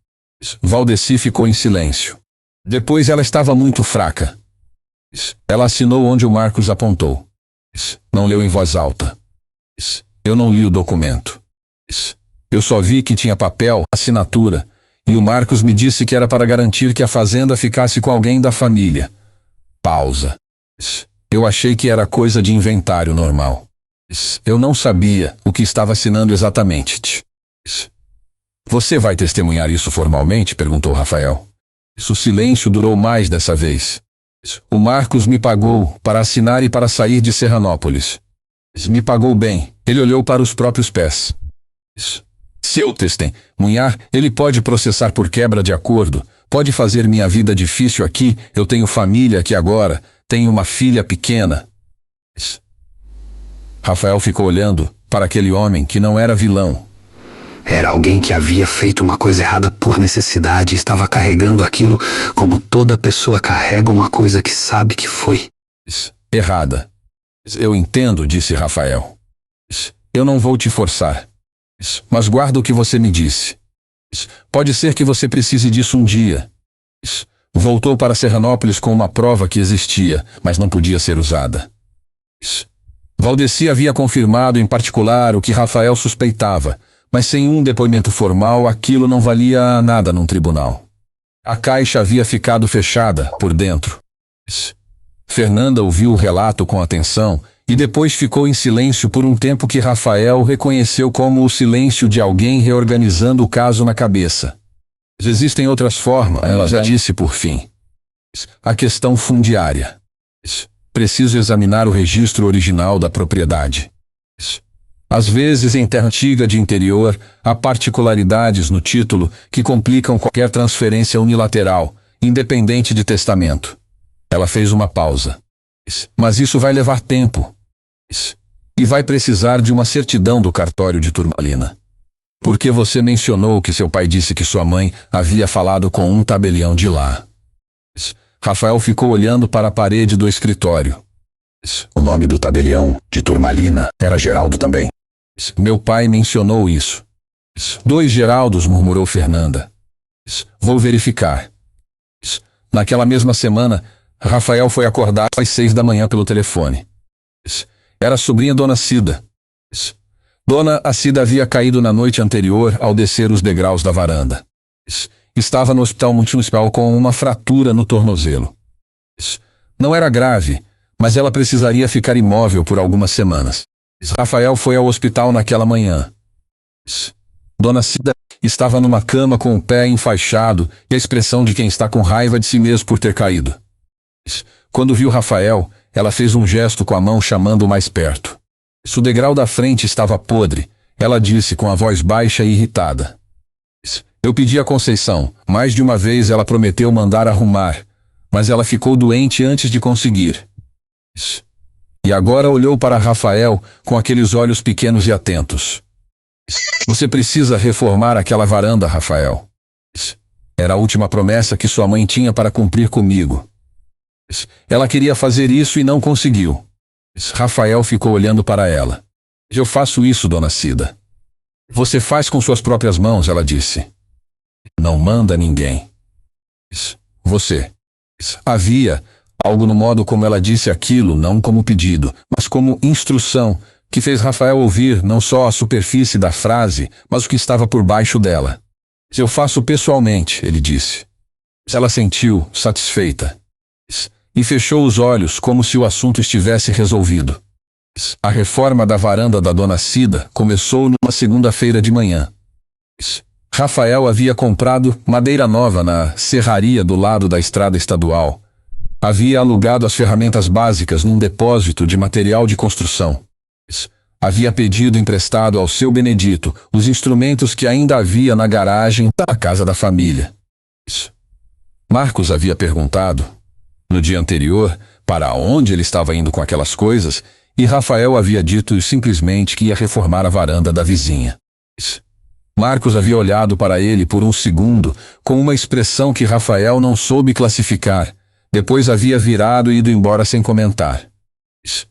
Valdeci ficou em silêncio. Depois ela estava muito fraca. Ela assinou onde o Marcos apontou. Não leu em voz alta. Eu não li o documento. Eu só vi que tinha papel, assinatura, e o Marcos me disse que era para garantir que a fazenda ficasse com alguém da família. Pausa. Eu achei que era coisa de inventário normal. Eu não sabia o que estava assinando exatamente. Você vai testemunhar isso formalmente? Perguntou Rafael. O silêncio durou mais dessa vez. O Marcos me pagou para assinar e para sair de Serranópolis. Me pagou bem. Ele olhou para os próprios pés. Se eu testemunhar, ele pode processar por quebra de acordo, pode fazer minha vida difícil aqui, eu tenho família aqui agora, tenho uma filha pequena. Rafael ficou olhando para aquele homem que não era vilão. Era alguém que havia feito uma coisa errada por necessidade e estava carregando aquilo como toda pessoa carrega uma coisa que sabe que foi errada. Eu entendo, disse Rafael. Eu não vou te forçar. Mas guarda o que você me disse. Pode ser que você precise disso um dia. Voltou para Serranópolis com uma prova que existia, mas não podia ser usada. Valdeci havia confirmado em particular o que Rafael suspeitava, mas sem um depoimento formal aquilo não valia nada num tribunal. A caixa havia ficado fechada por dentro. Fernanda ouviu o relato com atenção e depois ficou em silêncio por um tempo que Rafael reconheceu como o silêncio de alguém reorganizando o caso na cabeça. Existem outras formas, ela já disse por fim. A questão fundiária. Preciso examinar o registro original da propriedade. Às vezes, em terra antiga de interior, há particularidades no título que complicam qualquer transferência unilateral, independente de testamento. Ela fez uma pausa. Mas isso vai levar tempo. E vai precisar de uma certidão do cartório de Turmalina. Porque você mencionou que seu pai disse que sua mãe havia falado com um tabelião de lá. Rafael ficou olhando para a parede do escritório. O nome do tabelião de Turmalina era Geraldo também. Meu pai mencionou isso. 2 Geraldos, murmurou Fernanda. Vou verificar. Naquela mesma semana, Rafael foi acordado às 6 da manhã pelo telefone. Era a sobrinha Dona Cida. Dona Cida havia caído na noite anterior ao descer os degraus da varanda. Estava no hospital municipal com uma fratura no tornozelo. Não era grave, mas ela precisaria ficar imóvel por algumas semanas. Rafael foi ao hospital naquela manhã. Dona Cida estava numa cama com o pé enfaixado e a expressão de quem está com raiva de si mesmo por ter caído. Quando viu Rafael, ela fez um gesto com a mão chamando-o mais perto. O degrau da frente estava podre, ela disse com a voz baixa e irritada. Eu pedi a Conceição, mais de uma vez ela prometeu mandar arrumar, mas ela ficou doente antes de conseguir. E agora olhou para Rafael com aqueles olhos pequenos e atentos. Você precisa reformar aquela varanda, Rafael. Era a última promessa que sua mãe tinha para cumprir comigo. Ela queria fazer isso e não conseguiu. Rafael ficou olhando para ela. Eu faço isso, Dona Cida. Você faz com suas próprias mãos, ela disse. Não manda ninguém. Você. Havia algo no modo como ela disse aquilo, não como pedido, mas como instrução, que fez Rafael ouvir não só a superfície da frase, mas o que estava por baixo dela. Eu faço pessoalmente, ele disse. Ela sentiu, satisfeita. E fechou os olhos como se o assunto estivesse resolvido. A reforma da varanda da Dona Cida começou numa segunda-feira de manhã. Rafael havia comprado madeira nova na serraria do lado da estrada estadual. Havia alugado as ferramentas básicas num depósito de material de construção. Havia pedido emprestado ao seu Benedito os instrumentos que ainda havia na garagem da casa da família. Marcos havia perguntado, no dia anterior, para onde ele estava indo com aquelas coisas, e Rafael havia dito simplesmente que ia reformar a varanda da vizinha. Marcos havia olhado para ele por um segundo, com uma expressão que Rafael não soube classificar. Depois havia virado e ido embora sem comentar.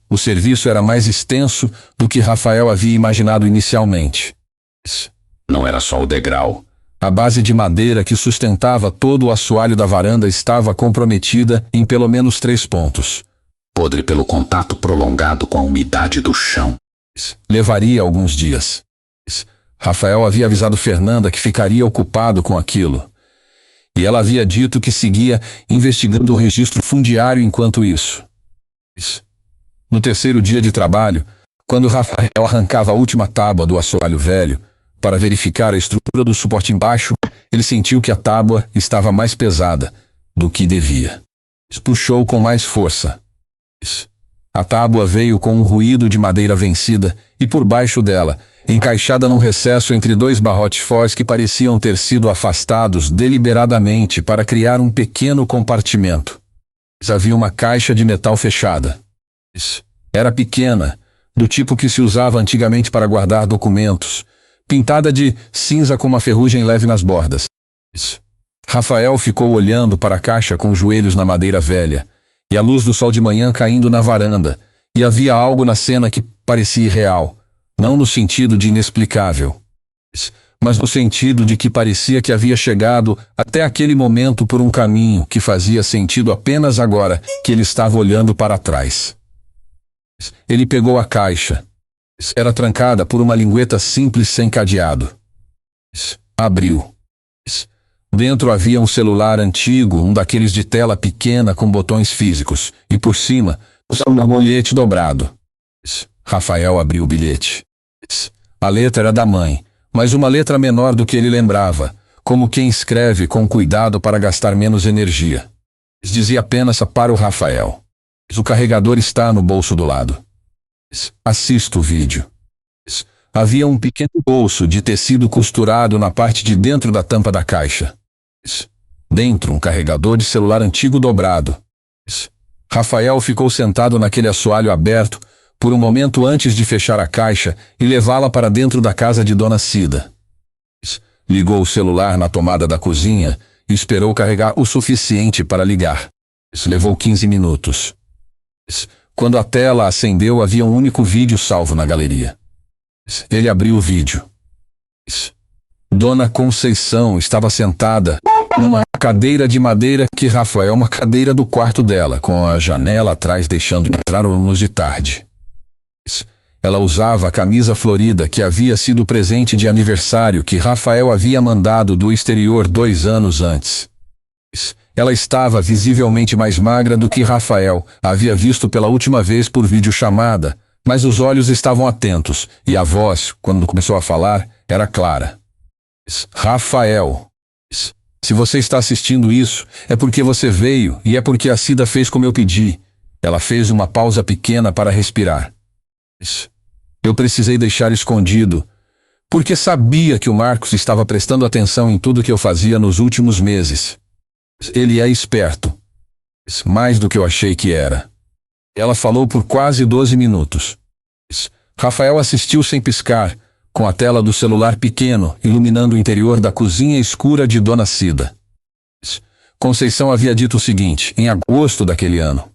O serviço era mais extenso do que Rafael havia imaginado inicialmente. Não era só o degrau. A base de madeira que sustentava todo o assoalho da varanda estava comprometida em pelo menos 3 pontos. Podre pelo contato prolongado com a umidade do chão. Levaria alguns dias. Rafael havia avisado Fernanda que ficaria ocupado com aquilo. E ela havia dito que seguia investigando o registro fundiário enquanto isso. No terceiro dia de trabalho, quando Rafael arrancava a última tábua do assoalho velho para verificar a estrutura do suporte embaixo, ele sentiu que a tábua estava mais pesada do que devia. Puxou com mais força. A tábua veio com um ruído de madeira vencida e por baixo dela, encaixada num recesso entre 2 barrotes fortes que pareciam ter sido afastados deliberadamente para criar um pequeno compartimento. Havia uma caixa de metal fechada. Era pequena, do tipo que se usava antigamente para guardar documentos, pintada de cinza com uma ferrugem leve nas bordas. Rafael ficou olhando para a caixa com os joelhos na madeira velha, e a luz do sol de manhã caindo na varanda, e havia algo na cena que parecia irreal, não no sentido de inexplicável, mas no sentido de que parecia que havia chegado até aquele momento por um caminho que fazia sentido apenas agora que ele estava olhando para trás. Ele pegou a caixa. Era trancada por uma lingueta simples sem cadeado. Abriu. Dentro havia um celular antigo, um daqueles de tela pequena com botões físicos, e por cima, um bilhete dobrado. Rafael abriu o bilhete. A letra era da mãe, mas uma letra menor do que ele lembrava, como quem escreve com cuidado para gastar menos energia. Dizia apenas para o Rafael. O carregador está no bolso do lado. Assista o vídeo. Havia um pequeno bolso de tecido costurado na parte de dentro da tampa da caixa. Dentro, um carregador de celular antigo dobrado. Rafael ficou sentado naquele assoalho aberto por um momento antes de fechar a caixa e levá-la para dentro da casa de Dona Cida. Ligou o celular na tomada da cozinha e esperou carregar o suficiente para ligar. Levou 15 minutos. Quando a tela acendeu, havia um único vídeo salvo na galeria. Ele abriu o vídeo. Dona Conceição estava sentada numa cadeira de madeira que Rafael, uma cadeira do quarto dela, com a janela atrás deixando entrar a luz de tarde. Ela usava a camisa florida que havia sido presente de aniversário que Rafael havia mandado do exterior 2 anos antes. Ela estava visivelmente mais magra do que Rafael havia visto pela última vez por videochamada, mas os olhos estavam atentos, e a voz, quando começou a falar, era clara. Rafael, se você está assistindo isso, é porque você veio e é porque a Cida fez como eu pedi. Ela fez uma pausa pequena para respirar. Eu precisei deixar escondido, porque sabia que o Marcos estava prestando atenção em tudo que eu fazia nos últimos meses. Ele é esperto. Mais do que eu achei que era. Ela falou por quase 12 minutos. Rafael assistiu sem piscar, com a tela do celular pequeno iluminando o interior da cozinha escura de Dona Cida. Conceição havia dito o seguinte, em agosto daquele ano.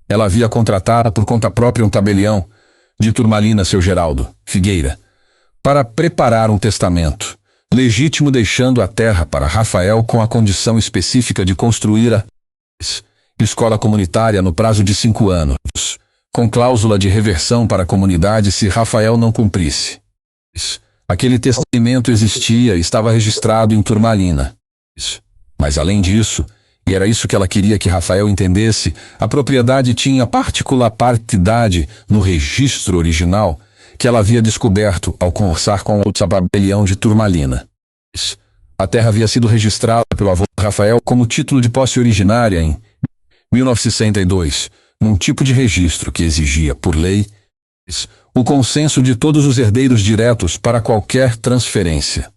Ela havia contratado por conta própria um tabelião de Turmalina, seu Geraldo Figueira, para preparar um testamento legítimo, deixando a terra para Rafael com a condição específica de construir a escola comunitária no prazo de 5 anos, com cláusula de reversão para a comunidade se Rafael não cumprisse. Aquele testamento existia e estava registrado em Turmalina. Mas além disso, e era isso que ela queria que Rafael entendesse, a propriedade tinha particular partidade no registro original que ela havia descoberto ao conversar com o tabelião de Turmalina. A terra havia sido registrada pelo avô Rafael como título de posse originária em 1962, num tipo de registro que exigia, por lei, o consenso de todos os herdeiros diretos para qualquer transferência.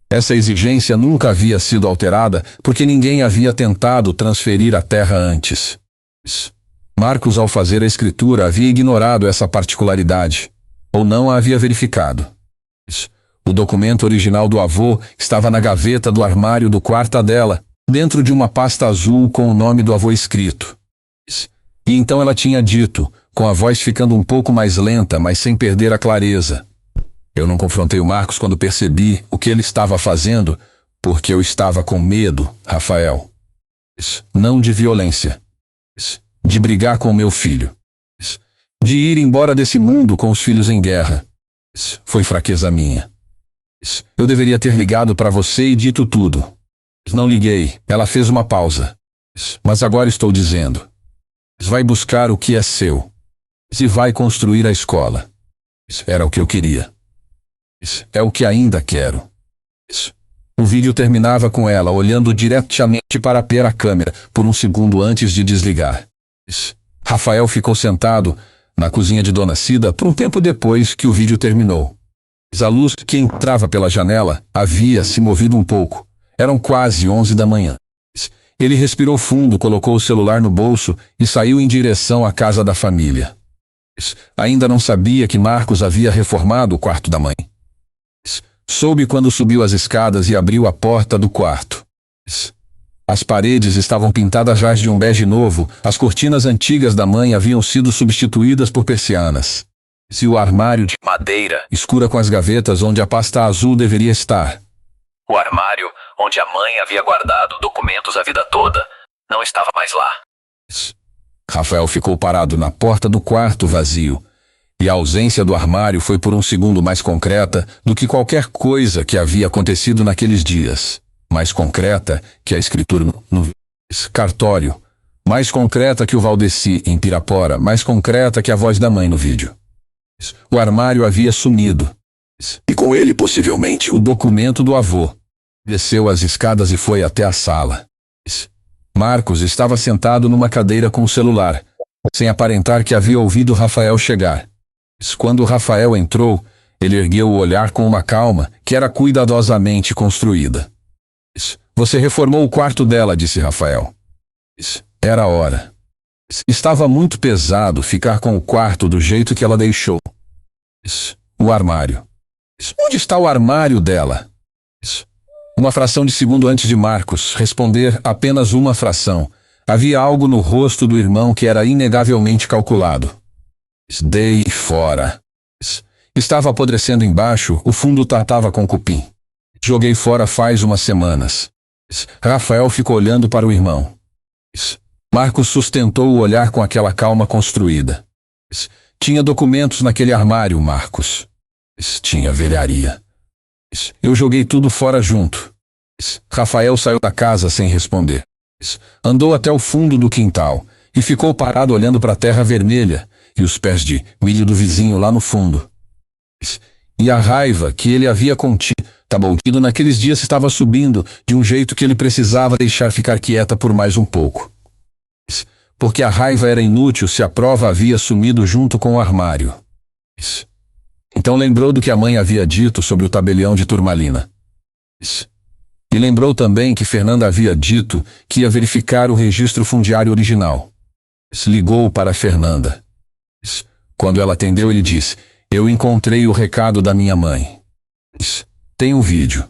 Essa exigência nunca havia sido alterada porque ninguém havia tentado transferir a terra antes. Marcos, ao fazer a escritura, havia ignorado essa particularidade, ou não a havia verificado. O documento original do avô estava na gaveta do armário do quarto dela, dentro de uma pasta azul com o nome do avô escrito. E então ela tinha dito, com a voz ficando um pouco mais lenta, mas sem perder a clareza. Eu não confrontei o Marcos quando percebi o que ele estava fazendo, porque eu estava com medo, Rafael. Não de violência. De brigar com meu filho. De ir embora desse mundo com os filhos em guerra. Foi fraqueza minha. Eu deveria ter ligado para você e dito tudo. Não liguei. Ela fez uma pausa. Mas agora estou dizendo. Vai buscar o que é seu. E vai construir a escola. Era o que eu queria. É o que ainda quero. O vídeo terminava com ela olhando diretamente para a câmera por um segundo antes de desligar. Rafael ficou sentado na cozinha de Dona Cida por um tempo depois que o vídeo terminou. A luz que entrava pela janela havia se movido um pouco. Eram quase 11 da manhã. Ele respirou fundo, colocou o celular no bolso e saiu em direção à casa da família. Ainda não sabia que Marcos havia reformado o quarto da mãe. Soube quando subiu as escadas e abriu a porta do quarto. As paredes estavam pintadas já de um bege novo, as cortinas antigas da mãe haviam sido substituídas por persianas. E o armário de madeira escura com as gavetas onde a pasta azul deveria estar. O armário onde a mãe havia guardado documentos a vida toda não estava mais lá. Rafael ficou parado na porta do quarto vazio, e a ausência do armário foi por um segundo mais concreta do que qualquer coisa que havia acontecido naqueles dias. Mais concreta que a escritura no cartório, mais concreta que o Valdeci em Pirapora, mais concreta que a voz da mãe no vídeo. O armário havia sumido. E com ele, possivelmente, o documento do avô. Desceu as escadas e foi até a sala. Marcos estava sentado numa cadeira com o celular, sem aparentar que havia ouvido Rafael chegar. Quando Rafael entrou, ele ergueu o olhar com uma calma que era cuidadosamente construída. Você reformou o quarto dela, disse Rafael. Era a hora. Estava muito pesado ficar com o quarto do jeito que ela deixou. O armário. Onde está o armário dela? Uma fração de segundo antes de Marcos responder apenas uma fração, havia algo no rosto do irmão que era inegavelmente calculado. Dei fora. Estava apodrecendo embaixo, o fundo tratava com cupim. Joguei fora faz umas semanas. Rafael ficou olhando para o irmão. Marcos sustentou o olhar com aquela calma construída. Tinha documentos naquele armário, Marcos. Tinha velharia. Eu joguei tudo fora junto. Rafael saiu da casa sem responder. Andou até o fundo do quintal e ficou parado olhando para a terra vermelha e os pés de milho do vizinho lá no fundo. E a raiva que ele havia contido naqueles dias estava subindo de um jeito que ele precisava deixar ficar quieta por mais um pouco. Porque a raiva era inútil se a prova havia sumido junto com o armário. Então lembrou do que a mãe havia dito sobre o tabelião de Turmalina. E lembrou também que Fernanda havia dito que ia verificar o registro fundiário original. Ligou para Fernanda. Quando ela atendeu, ele disse: eu encontrei o recado da minha mãe. Tem um vídeo.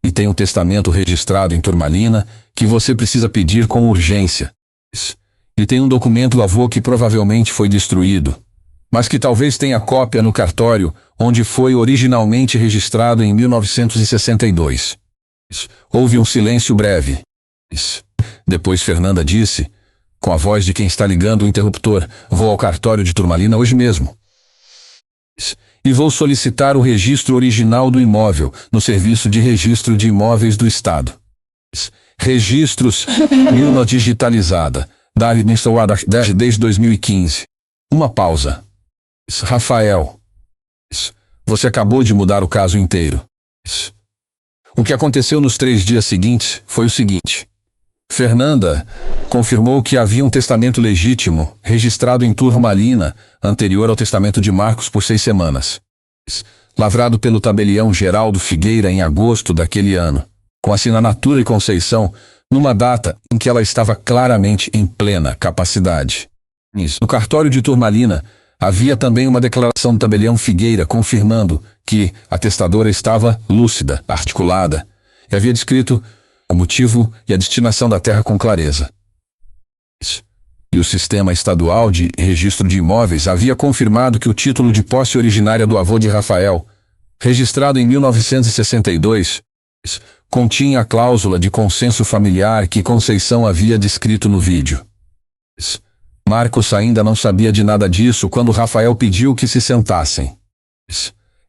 E tem um testamento registrado em Turmalina que você precisa pedir com urgência. E tem um documento do avô que provavelmente foi destruído, mas que talvez tenha cópia no cartório onde foi originalmente registrado em 1962. Houve um silêncio breve. Depois Fernanda disse, com a voz de quem está ligando o interruptor: vou ao cartório de Turmalina hoje mesmo. E vou solicitar o registro original do imóvel no Serviço de Registro de Imóveis do Estado. Registros, urna digitalizada, da administrada desde 2015. Uma pausa. Rafael, você acabou de mudar o caso inteiro. O que aconteceu nos 3 dias seguintes foi o seguinte. Fernanda confirmou que havia um testamento legítimo, registrado em Turmalina, anterior ao testamento de Marcos por 6 semanas. Lavrado pelo tabelião Geraldo Figueira em agosto daquele ano, com assinatura e Conceição, numa data em que ela estava claramente em plena capacidade. No cartório de Turmalina, havia também uma declaração do tabelião Figueira confirmando que a testadora estava lúcida, articulada, e havia descrito o motivo e a destinação da terra com clareza. E o Sistema Estadual de Registro de Imóveis havia confirmado que o título de posse originária do avô de Rafael, registrado em 1962, continha a cláusula de consenso familiar que Conceição havia descrito no vídeo. Marcos ainda não sabia de nada disso quando Rafael pediu que se sentassem.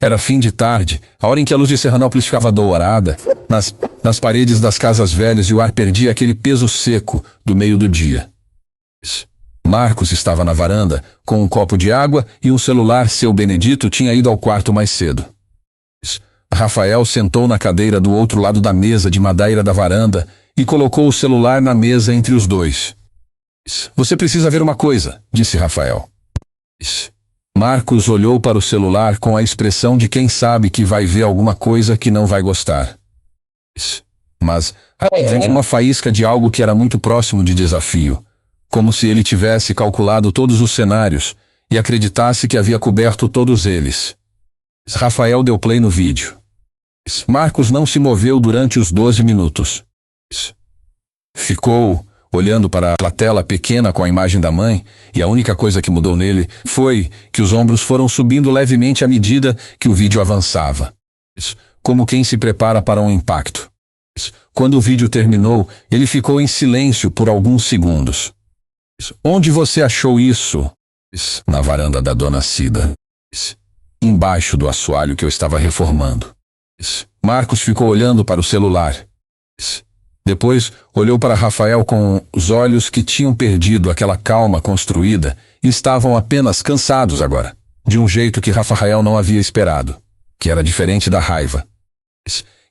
Era fim de tarde, a hora em que a luz de Serranópolis ficava dourada, nas paredes das casas velhas, e o ar perdia aquele peso seco do meio do dia. Marcos estava na varanda, com um copo de água e um celular. Seu Benedito tinha ido ao quarto mais cedo. Rafael sentou na cadeira do outro lado da mesa de madeira da varanda e colocou o celular na mesa entre os dois. Você precisa ver uma coisa, disse Rafael. Marcos olhou para o celular com a expressão de quem sabe que vai ver alguma coisa que não vai gostar. Mas uma faísca de algo que era muito próximo de desafio, como se ele tivesse calculado todos os cenários e acreditasse que havia coberto todos eles. Rafael deu play no vídeo. Marcos não se moveu durante os 12 minutos. Ficou olhando para a tela pequena com a imagem da mãe, e a única coisa que mudou nele foi que os ombros foram subindo levemente à medida que o vídeo avançava. Como quem se prepara para um impacto. Quando o vídeo terminou, ele ficou em silêncio por alguns segundos. Onde você achou isso? Na varanda da dona Cida. Embaixo do assoalho que eu estava reformando. Marcos ficou olhando para o celular. Depois, olhou para Rafael com os olhos que tinham perdido aquela calma construída e estavam apenas cansados agora, de um jeito que Rafael não havia esperado, que era diferente da raiva,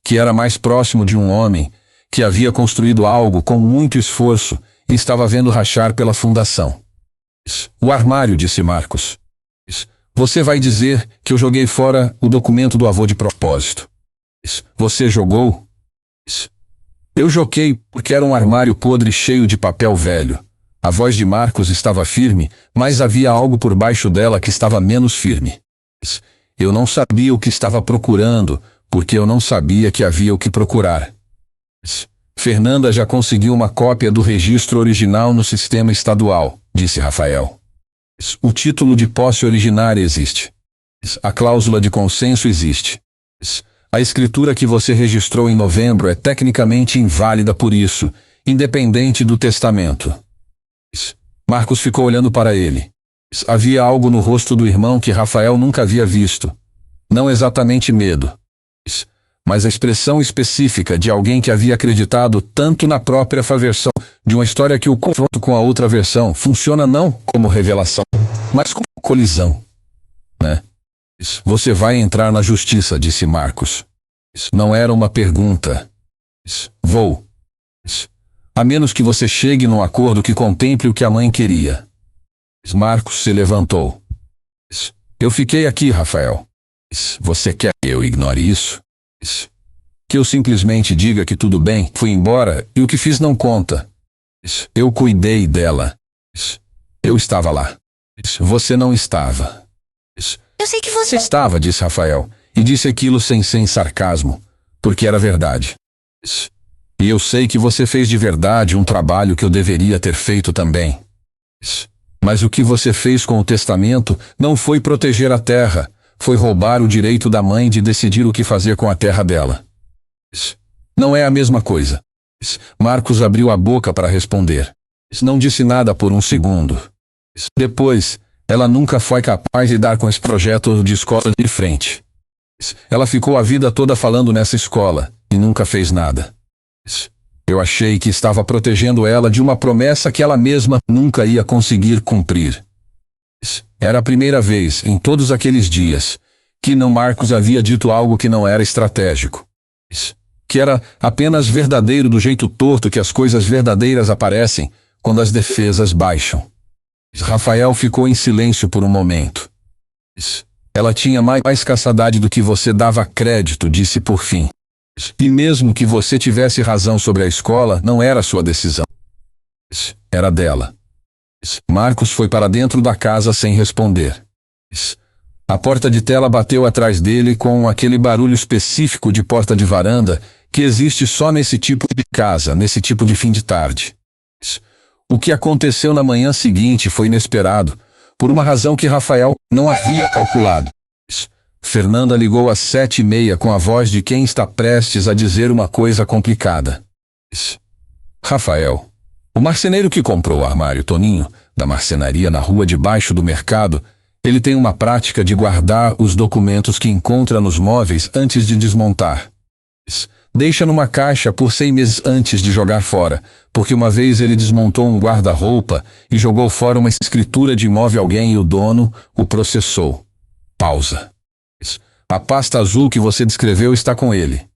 que era mais próximo de um homem que havia construído algo com muito esforço e estava vendo rachar pela fundação. O armário, disse Marcos. Você vai dizer que eu joguei fora o documento do avô de propósito. Você jogou? Eu joguei porque era um armário podre cheio de papel velho. A voz de Marcos estava firme, mas havia algo por baixo dela que estava menos firme. Eu não sabia o que estava procurando, porque eu não sabia que havia o que procurar. Fernanda já conseguiu uma cópia do registro original no sistema estadual, disse Rafael. O título de posse originária existe. A cláusula de consenso existe. A escritura que você registrou em novembro é tecnicamente inválida por isso, independente do testamento. Marcos ficou olhando para ele. Havia algo no rosto do irmão que Rafael nunca havia visto. Não exatamente medo, mas a expressão específica de alguém que havia acreditado tanto na própria versão de uma história que o confronto com a outra versão funciona não como revelação, mas como colisão, né? Você vai entrar na justiça, disse Marcos. Não era uma pergunta. Vou. A menos que você chegue num acordo que contemple o que a mãe queria. Marcos se levantou. Eu fiquei aqui, Rafael. Você quer que eu ignore isso? Que eu simplesmente diga que tudo bem, fui embora e o que fiz não conta. Eu cuidei dela. Eu estava lá. Você não estava. Eu sei que você Estava, disse Rafael, e disse aquilo sem sarcasmo, porque era verdade. E eu sei que você fez de verdade um trabalho que eu deveria ter feito também. Mas o que você fez com o testamento não foi proteger a terra, foi roubar o direito da mãe de decidir o que fazer com a terra dela. Não é a mesma coisa. Marcos abriu a boca para responder. Não disse nada por um segundo. Depois, ela nunca foi capaz de dar com esse projeto de escola de frente. Ela ficou a vida toda falando nessa escola, e nunca fez nada. Eu achei que estava protegendo ela de uma promessa que ela mesma nunca ia conseguir cumprir. Era a primeira vez, em todos aqueles dias, que não Marcos havia dito algo que não era estratégico. Que era apenas verdadeiro do jeito torto que as coisas verdadeiras aparecem quando as defesas baixam. Rafael ficou em silêncio por um momento. Ela tinha mais capacidade do que você dava crédito, disse por fim. E mesmo que você tivesse razão sobre a escola, não era sua decisão. Era dela. Marcos foi para dentro da casa sem responder. A porta de tela bateu atrás dele com aquele barulho específico de porta de varanda que existe só nesse tipo de casa, nesse tipo de fim de tarde. O que aconteceu na manhã seguinte foi inesperado, por uma razão que Rafael não havia calculado. Fernanda ligou às 7h30 com a voz de quem está prestes a dizer uma coisa complicada. Rafael, o marceneiro que comprou o armário Toninho, da marcenaria na rua debaixo do mercado, ele tem uma prática de guardar os documentos que encontra nos móveis antes de desmontar. Deixa numa caixa por 6 meses antes de jogar fora, porque uma vez ele desmontou um guarda-roupa e jogou fora uma escritura de imóvel alguém e o dono o processou. Pausa. A pasta azul que você descreveu está com ele,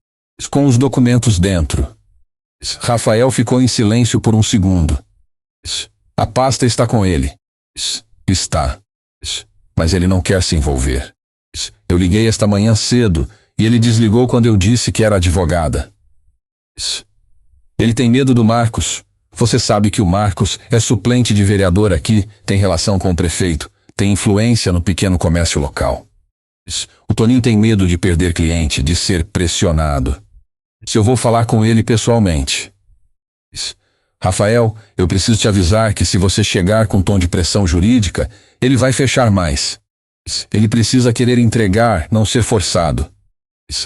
com os documentos dentro. Rafael ficou em silêncio por um segundo. A pasta está com ele. Está. Mas ele não quer se envolver. Eu liguei esta manhã cedo e ele desligou quando eu disse que era advogada. Ele tem medo do Marcos. Você sabe que o Marcos é suplente de vereador aqui, tem relação com o prefeito, tem influência no pequeno comércio local. O Toninho tem medo de perder cliente, de ser pressionado. Se eu vou falar com ele pessoalmente. Rafael, eu preciso te avisar que se você chegar com tom de pressão jurídica, ele vai fechar mais. Ele precisa querer entregar, não ser forçado.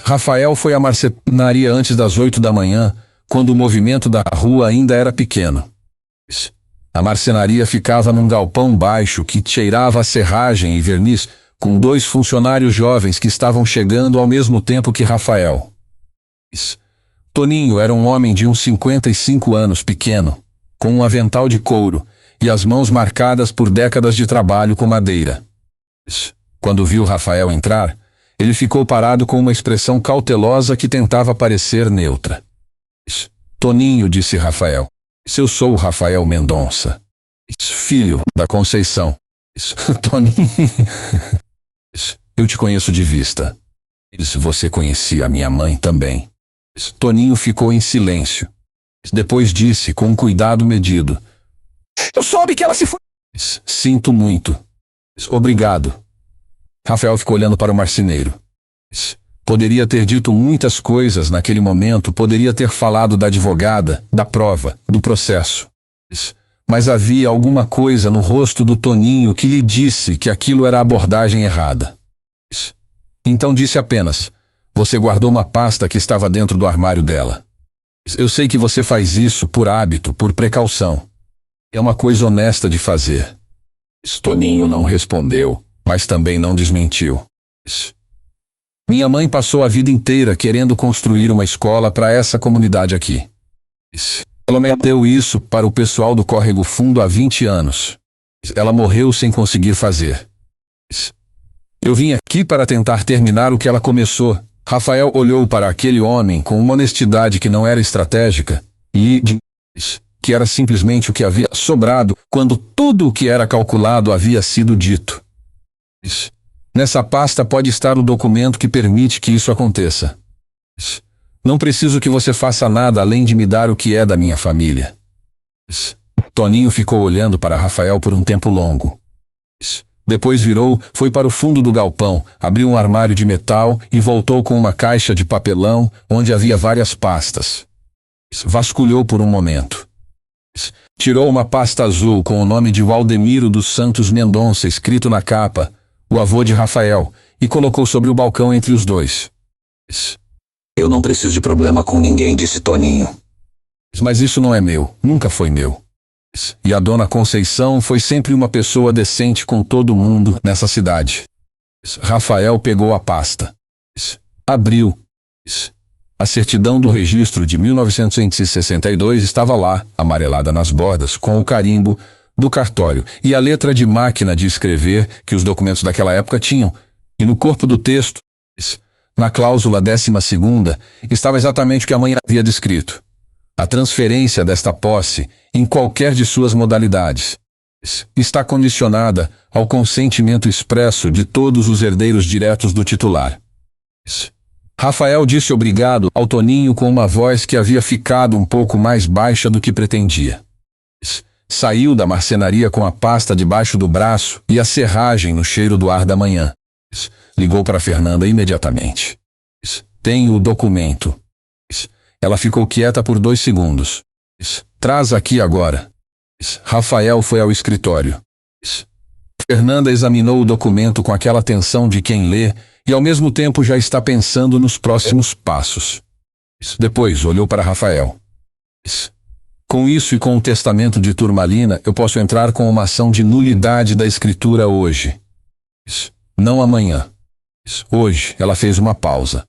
Rafael foi à marcenaria antes das 8 da manhã, quando o movimento da rua ainda era pequeno. A marcenaria ficava num galpão baixo que cheirava a serragem e verniz, com 2 funcionários jovens que estavam chegando ao mesmo tempo que Rafael. Toninho era um homem de uns 55 anos, pequeno, com um avental de couro e as mãos marcadas por décadas de trabalho com madeira. Quando viu Rafael entrar, ele ficou parado com uma expressão cautelosa que tentava parecer neutra. Toninho, disse Rafael. Eu sou o Rafael Mendonça, filho da Conceição. Toninho. Eu te conheço de vista. Você conhecia a minha mãe também. Toninho ficou em silêncio. Depois disse com um cuidado medido. Eu soube que ela se foi. Sinto muito. Obrigado. Rafael ficou olhando para o marceneiro. Poderia ter dito muitas coisas naquele momento, poderia ter falado da advogada, da prova, do processo. Mas havia alguma coisa no rosto do Toninho que lhe disse que aquilo era a abordagem errada. Então disse apenas, você guardou uma pasta que estava dentro do armário dela. Eu sei que você faz isso por hábito, por precaução. É uma coisa honesta de fazer. Toninho não respondeu, mas também não desmentiu. Minha mãe passou a vida inteira querendo construir uma escola para essa comunidade aqui. Ela me deu isso para o pessoal do Córrego Fundo há 20 anos. Ela morreu sem conseguir fazer. Eu vim aqui para tentar terminar o que ela começou. Rafael olhou para aquele homem com uma honestidade que não era estratégica e que era simplesmente o que havia sobrado quando tudo o que era calculado havia sido dito. Nessa pasta pode estar o documento que permite que isso aconteça. Não preciso que você faça nada além de me dar o que é da minha família. Toninho ficou olhando para Rafael por um tempo longo. Depois virou, foi para o fundo do galpão, abriu um armário de metal e voltou com uma caixa de papelão onde havia várias pastas. Vasculhou por um momento. Tirou uma pasta azul com o nome de Waldemiro dos Santos Mendonça escrito na capa, o avô de Rafael, e colocou sobre o balcão entre os dois. Eu não preciso de problema com ninguém, disse Toninho. Mas isso não é meu, nunca foi meu. E a dona Conceição foi sempre uma pessoa decente com todo mundo nessa cidade. Rafael pegou a pasta. Abriu. A certidão do registro de 1962 estava lá, amarelada nas bordas, com o carimbo do cartório e a letra de máquina de escrever que os documentos daquela época tinham. E no corpo do texto, na cláusula 12ª, estava exatamente o que a mãe havia descrito. A transferência desta posse, em qualquer de suas modalidades, está condicionada ao consentimento expresso de todos os herdeiros diretos do titular. Rafael disse obrigado ao Toninho com uma voz que havia ficado um pouco mais baixa do que pretendia. Saiu da marcenaria com a pasta debaixo do braço e a serragem no cheiro do ar da manhã. Ligou para Fernanda imediatamente. Tenho o documento. Ela ficou quieta por 2 segundos. Traz aqui agora. Rafael foi ao escritório. Fernanda examinou o documento com aquela atenção de quem lê e ao mesmo tempo já está pensando nos próximos passos. Depois olhou para Rafael. Com isso e com o testamento de Turmalina, eu posso entrar com uma ação de nulidade da escritura hoje. Não amanhã. Hoje ela fez uma pausa.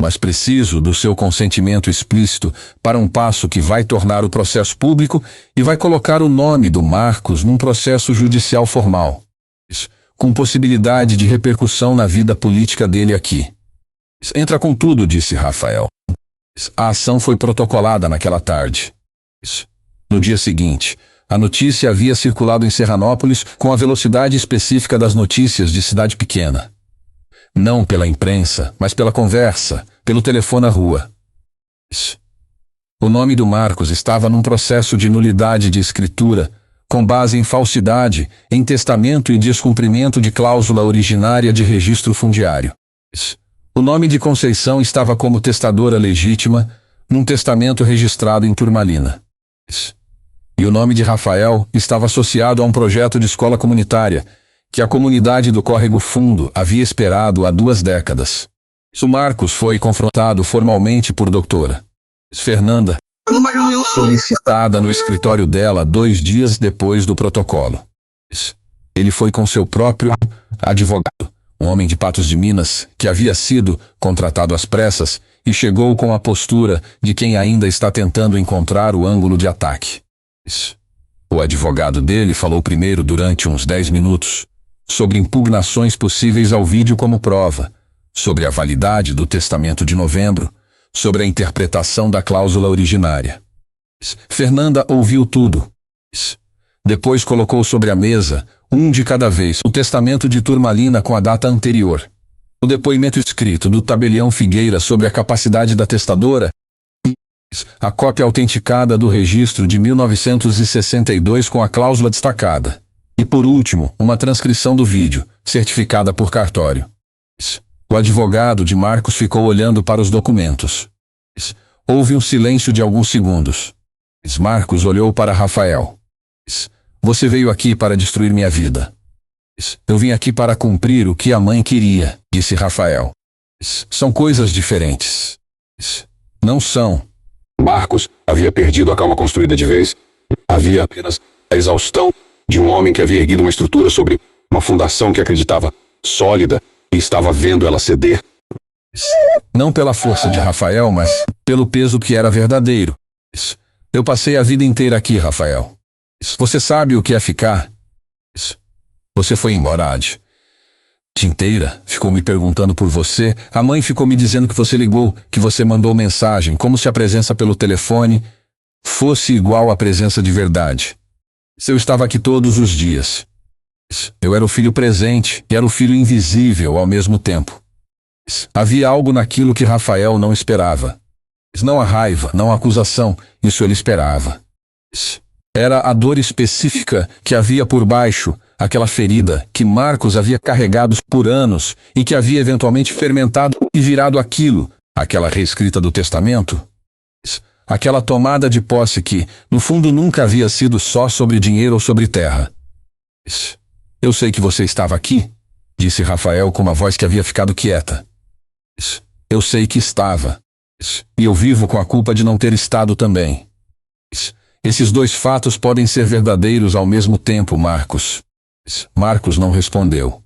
Mas preciso do seu consentimento explícito para um passo que vai tornar o processo público e vai colocar o nome do Marcos num processo judicial formal, com possibilidade de repercussão na vida política dele aqui. Entra com tudo, disse Rafael. A ação foi protocolada naquela tarde. No dia seguinte, a notícia havia circulado em Serranópolis com a velocidade específica das notícias de cidade pequena. Não pela imprensa, mas pela conversa, pelo telefone à rua. O nome do Marcos estava num processo de nulidade de escritura, com base em falsidade, em testamento e descumprimento de cláusula originária de registro fundiário. O nome de Conceição estava como testadora legítima, num testamento registrado em Turmalina. E o nome de Rafael estava associado a um projeto de escola comunitária, que a comunidade do Córrego Fundo havia esperado há 2 décadas. O Marcos foi confrontado formalmente por doutora Fernanda, solicitada no escritório dela 2 dias depois do protocolo. Ele foi com seu próprio advogado, um homem de Patos de Minas, que havia sido contratado às pressas, e chegou com a postura de quem ainda está tentando encontrar o ângulo de ataque. O advogado dele falou primeiro durante uns 10 minutos, sobre impugnações possíveis ao vídeo como prova, sobre a validade do testamento de novembro, sobre a interpretação da cláusula originária. Fernanda ouviu tudo. Depois colocou sobre a mesa, um de cada vez, o testamento de Turmalina com a data anterior, o depoimento escrito do tabelião Figueira sobre a capacidade da testadora, a cópia autenticada do registro de 1962 com a cláusula destacada. E por último, uma transcrição do vídeo, certificada por cartório. O advogado de Marcos ficou olhando para os documentos. Houve um silêncio de alguns segundos. Marcos olhou para Rafael. Você veio aqui para destruir minha vida. Eu vim aqui para cumprir o que a mãe queria, disse Rafael. São coisas diferentes. Não são. Marcos havia perdido a calma construída de vez. Havia apenas a exaustão de um homem que havia erguido uma estrutura sobre uma fundação que acreditava sólida e estava vendo ela ceder. Não pela força de Rafael, mas pelo peso que era verdadeiro. Eu passei a vida inteira aqui, Rafael. Você sabe o que é ficar? Você foi embora, Ad. Inteira, ficou me perguntando por você. A mãe ficou me dizendo que você ligou, que você mandou mensagem, como se a presença pelo telefone fosse igual à presença de verdade. Eu estava aqui todos os dias. Eu era o filho presente e era o filho invisível ao mesmo tempo. Havia algo naquilo que Rafael não esperava. Não a raiva, não a acusação, isso ele esperava. Era a dor específica que havia por baixo, aquela ferida que Marcos havia carregado por anos e que havia eventualmente fermentado e virado aquilo, aquela reescrita do testamento. Aquela tomada de posse que, no fundo, nunca havia sido só sobre dinheiro ou sobre terra. Eu sei que você estava aqui, disse Rafael com uma voz que havia ficado quieta. Eu sei que estava. E eu vivo com a culpa de não ter estado também. Esses 2 fatos podem ser verdadeiros ao mesmo tempo, Marcos. Marcos não respondeu.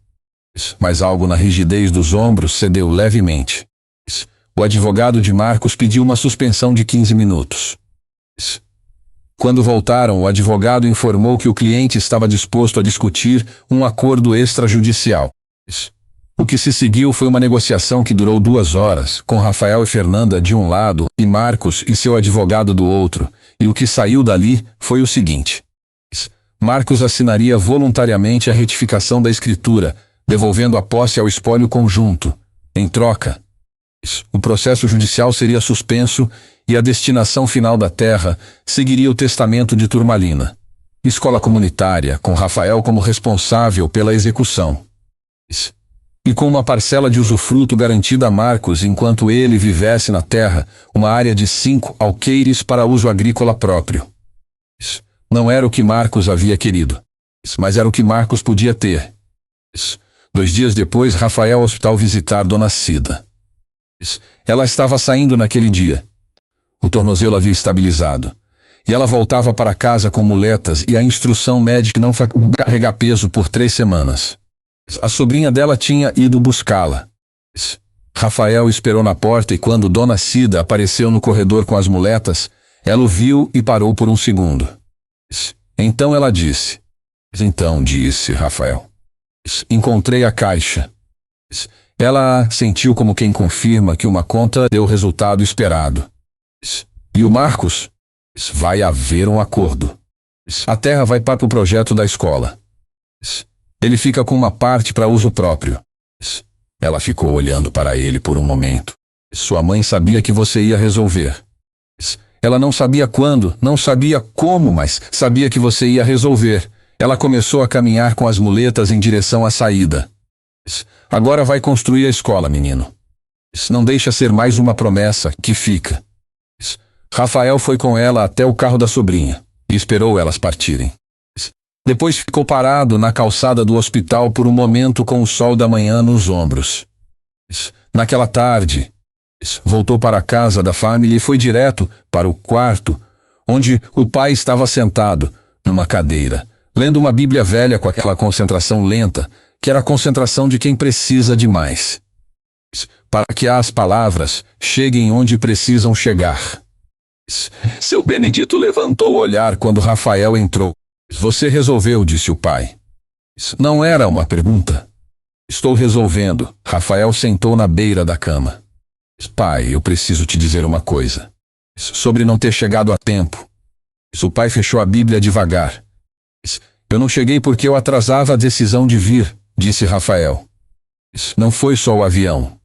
Mas algo na rigidez dos ombros cedeu levemente. O advogado de Marcos pediu uma suspensão de 15 minutos. Quando voltaram, o advogado informou que o cliente estava disposto a discutir um acordo extrajudicial. O que se seguiu foi uma negociação que durou 2 horas, com Rafael e Fernanda de um lado e Marcos e seu advogado do outro, e o que saiu dali foi o seguinte. Marcos assinaria voluntariamente a retificação da escritura, devolvendo a posse ao espólio conjunto. Em troca, o processo judicial seria suspenso e a destinação final da terra seguiria o testamento de Turmalina. Escola comunitária, com Rafael como responsável pela execução. E com uma parcela de usufruto garantida a Marcos enquanto ele vivesse na terra, uma área de 5 alqueires para uso agrícola próprio. Não era o que Marcos havia querido, mas era o que Marcos podia ter. 2 dias depois, Rafael ao hospital visitar Dona Cida. Ela estava saindo naquele dia. O tornozelo havia estabilizado. E ela voltava para casa com muletas e a instrução médica não carregar peso por 3 semanas. A sobrinha dela tinha ido buscá-la. Rafael esperou na porta e quando Dona Cida apareceu no corredor com as muletas, ela o viu e parou por um segundo. Então ela disse. Então, disse Rafael. Encontrei a caixa. Ela sentiu como quem confirma que uma conta deu o resultado esperado. E o Marcos? Vai haver um acordo. A terra vai para o projeto da escola. Ele fica com uma parte para uso próprio. Ela ficou olhando para ele por um momento. Sua mãe sabia que você ia resolver. Ela não sabia quando, não sabia como, mas sabia que você ia resolver. Ela começou a caminhar com as muletas em direção à saída. Agora vai construir a escola, menino. Não deixa ser mais uma promessa que fica. Rafael foi com ela até o carro da sobrinha e esperou elas partirem. Depois ficou parado na calçada do hospital por um momento com o sol da manhã nos ombros. Naquela tarde, voltou para a casa da família e foi direto para o quarto, onde o pai estava sentado numa cadeira, lendo uma Bíblia velha com aquela concentração lenta, que era a concentração de quem precisa de mais. Para que as palavras cheguem onde precisam chegar. Seu Benedito levantou o olhar quando Rafael entrou. Você resolveu, disse o pai. Não era uma pergunta. Estou resolvendo. Rafael sentou na beira da cama. Pai, eu preciso te dizer uma coisa. Sobre não ter chegado a tempo. O pai fechou a Bíblia devagar. Eu não cheguei porque eu atrasava a decisão de vir, disse Rafael. Não foi só o avião.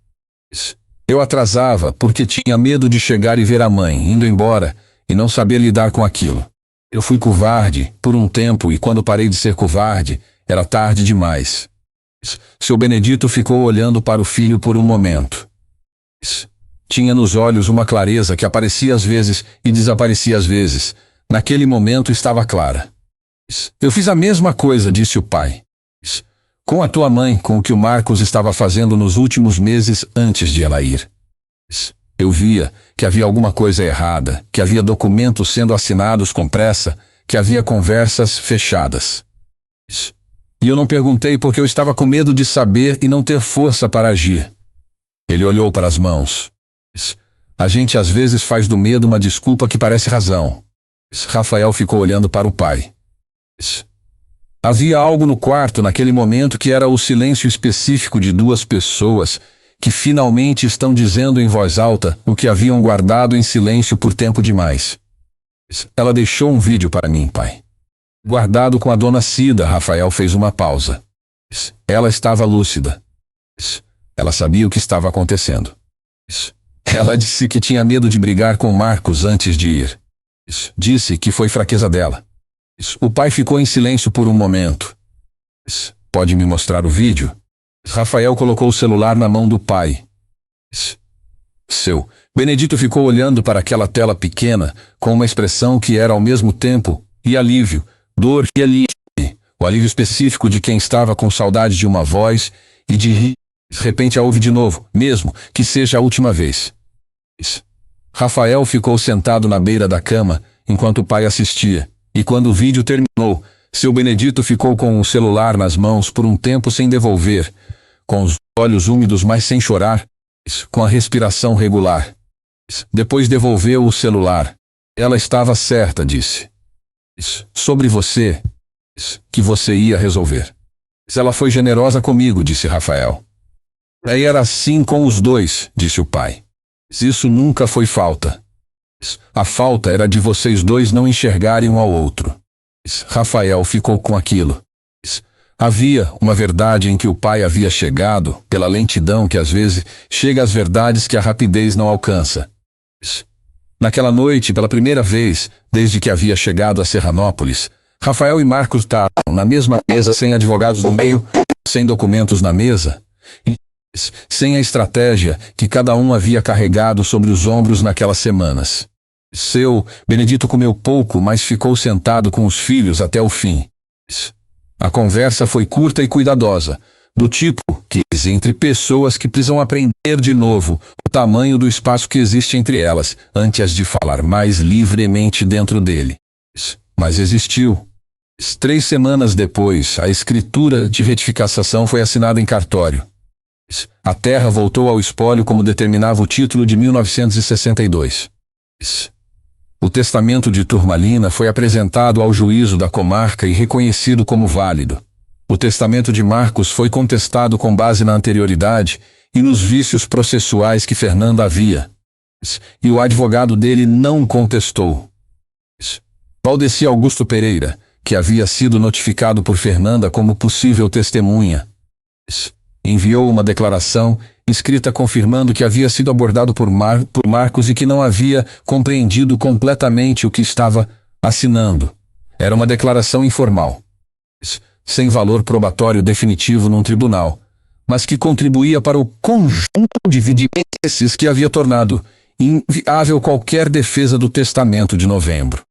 Eu atrasava porque tinha medo de chegar e ver a mãe indo embora e não saber lidar com aquilo. Eu fui covarde por um tempo e quando parei de ser covarde, era tarde demais. Seu Benedito ficou olhando para o filho por um momento. Tinha nos olhos uma clareza que aparecia às vezes e desaparecia às vezes. Naquele momento estava clara. Eu fiz a mesma coisa, disse o pai. Com a tua mãe, com o que o Marcos estava fazendo nos últimos meses antes de ela ir. Eu via que havia alguma coisa errada, que havia documentos sendo assinados com pressa, que havia conversas fechadas. E eu não perguntei porque eu estava com medo de saber e não ter força para agir. Ele olhou para as mãos. A gente às vezes faz do medo uma desculpa que parece razão. Rafael ficou olhando para o pai. Havia algo no quarto naquele momento que era o silêncio específico de 2 pessoas que finalmente estão dizendo em voz alta o que haviam guardado em silêncio por tempo demais. Ela deixou um vídeo para mim, pai. Guardado com a Dona Cida, Rafael fez uma pausa. Ela estava lúcida. Ela sabia o que estava acontecendo. Ela disse que tinha medo de brigar com Marcos antes de ir. Disse que foi fraqueza dela. O pai ficou em silêncio por um momento. Pode me mostrar o vídeo? Rafael colocou o celular na mão do pai. Seu Benedito ficou olhando para aquela tela pequena, com uma expressão que era ao mesmo tempo e alívio, dor e alívio. O alívio específico de quem estava com saudade de uma voz e de rir. De repente a ouve de novo, mesmo que seja a última vez. Rafael ficou sentado na beira da cama, enquanto o pai assistia. E quando o vídeo terminou, seu Benedito ficou com o celular nas mãos por um tempo sem devolver, com os olhos úmidos mas sem chorar, com a respiração regular. Depois devolveu o celular. Ela estava certa, disse. Sobre você, que você ia resolver. Ela foi generosa comigo, disse Rafael. Aí era assim com os 2, disse o pai. Isso nunca foi falta. A falta era de vocês 2 não enxergarem um ao outro. Rafael ficou com aquilo. Havia uma verdade em que o pai havia chegado, pela lentidão que às vezes chega às verdades que a rapidez não alcança. Naquela noite, pela primeira vez, desde que havia chegado a Serranópolis, Rafael e Marcos estavam na mesma mesa sem advogados no meio, sem documentos na mesa, sem a estratégia que cada um havia carregado sobre os ombros naquelas semanas. Benedito comeu pouco, mas ficou sentado com os filhos até o fim. A conversa foi curta e cuidadosa, do tipo que entre pessoas que precisam aprender de novo o tamanho do espaço que existe entre elas, antes de falar mais livremente dentro dele. Mas existiu. 3 semanas depois, a escritura de retificação foi assinada em cartório. A terra voltou ao espólio como determinava o título de 1962. O testamento de Turmalina foi apresentado ao juízo da comarca e reconhecido como válido. O testamento de Marcos foi contestado com base na anterioridade e nos vícios processuais que Fernanda havia. E o advogado dele não contestou. Valdeci Augusto Pereira, que havia sido notificado por Fernanda como possível testemunha, enviou uma declaração escrita confirmando que havia sido abordado por Marcos e que não havia compreendido completamente o que estava assinando. Era uma declaração informal, sem valor probatório definitivo num tribunal, mas que contribuía para o conjunto de evidências que havia tornado inviável qualquer defesa do testamento de novembro.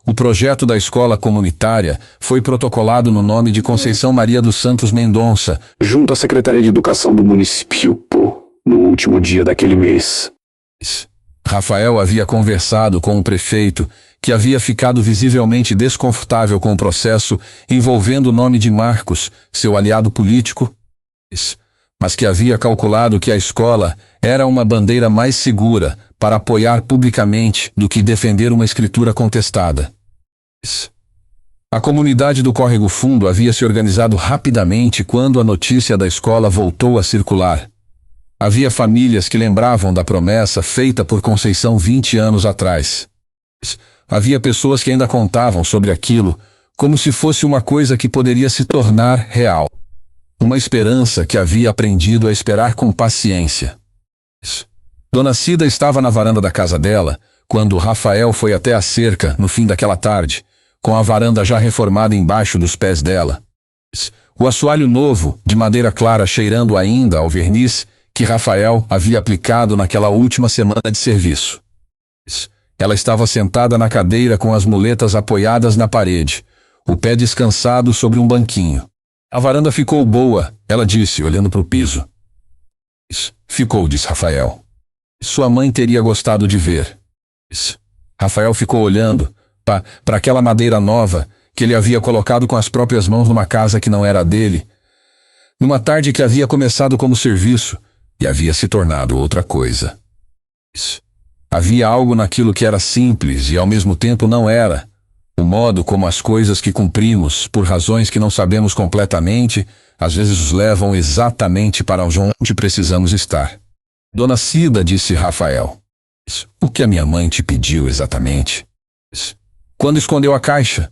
O projeto da escola comunitária foi protocolado no nome de Conceição Maria dos Santos Mendonça, junto à Secretaria de Educação do município, no último dia daquele mês. Rafael havia conversado com o prefeito, que havia ficado visivelmente desconfortável com o processo envolvendo o nome de Marcos, seu aliado político, mas que havia calculado que a escola era uma bandeira mais segura para apoiar publicamente do que defender uma escritura contestada. A comunidade do Córrego Fundo havia se organizado rapidamente quando a notícia da escola voltou a circular. Havia famílias que lembravam da promessa feita por Conceição 20 anos atrás. Havia pessoas que ainda contavam sobre aquilo como se fosse uma coisa que poderia se tornar real. Uma esperança que havia aprendido a esperar com paciência. Dona Cida estava na varanda da casa dela, quando Rafael foi até a cerca no fim daquela tarde, com a varanda já reformada embaixo dos pés dela. O assoalho novo, de madeira clara cheirando ainda ao verniz, que Rafael havia aplicado naquela última semana de serviço. Ela estava sentada na cadeira com as muletas apoiadas na parede, o pé descansado sobre um banquinho. A varanda ficou boa, ela disse, olhando para o piso. Ficou, disse Rafael. Sua mãe teria gostado de ver. Rafael ficou olhando para aquela madeira nova que ele havia colocado com as próprias mãos numa casa que não era dele, numa tarde que havia começado como serviço e havia se tornado outra coisa. Havia algo naquilo que era simples e ao mesmo tempo não era. O modo como as coisas que cumprimos, por razões que não sabemos completamente, às vezes nos levam exatamente para onde precisamos estar. Dona Cida, disse Rafael. O que a minha mãe te pediu exatamente? Quando escondeu a caixa?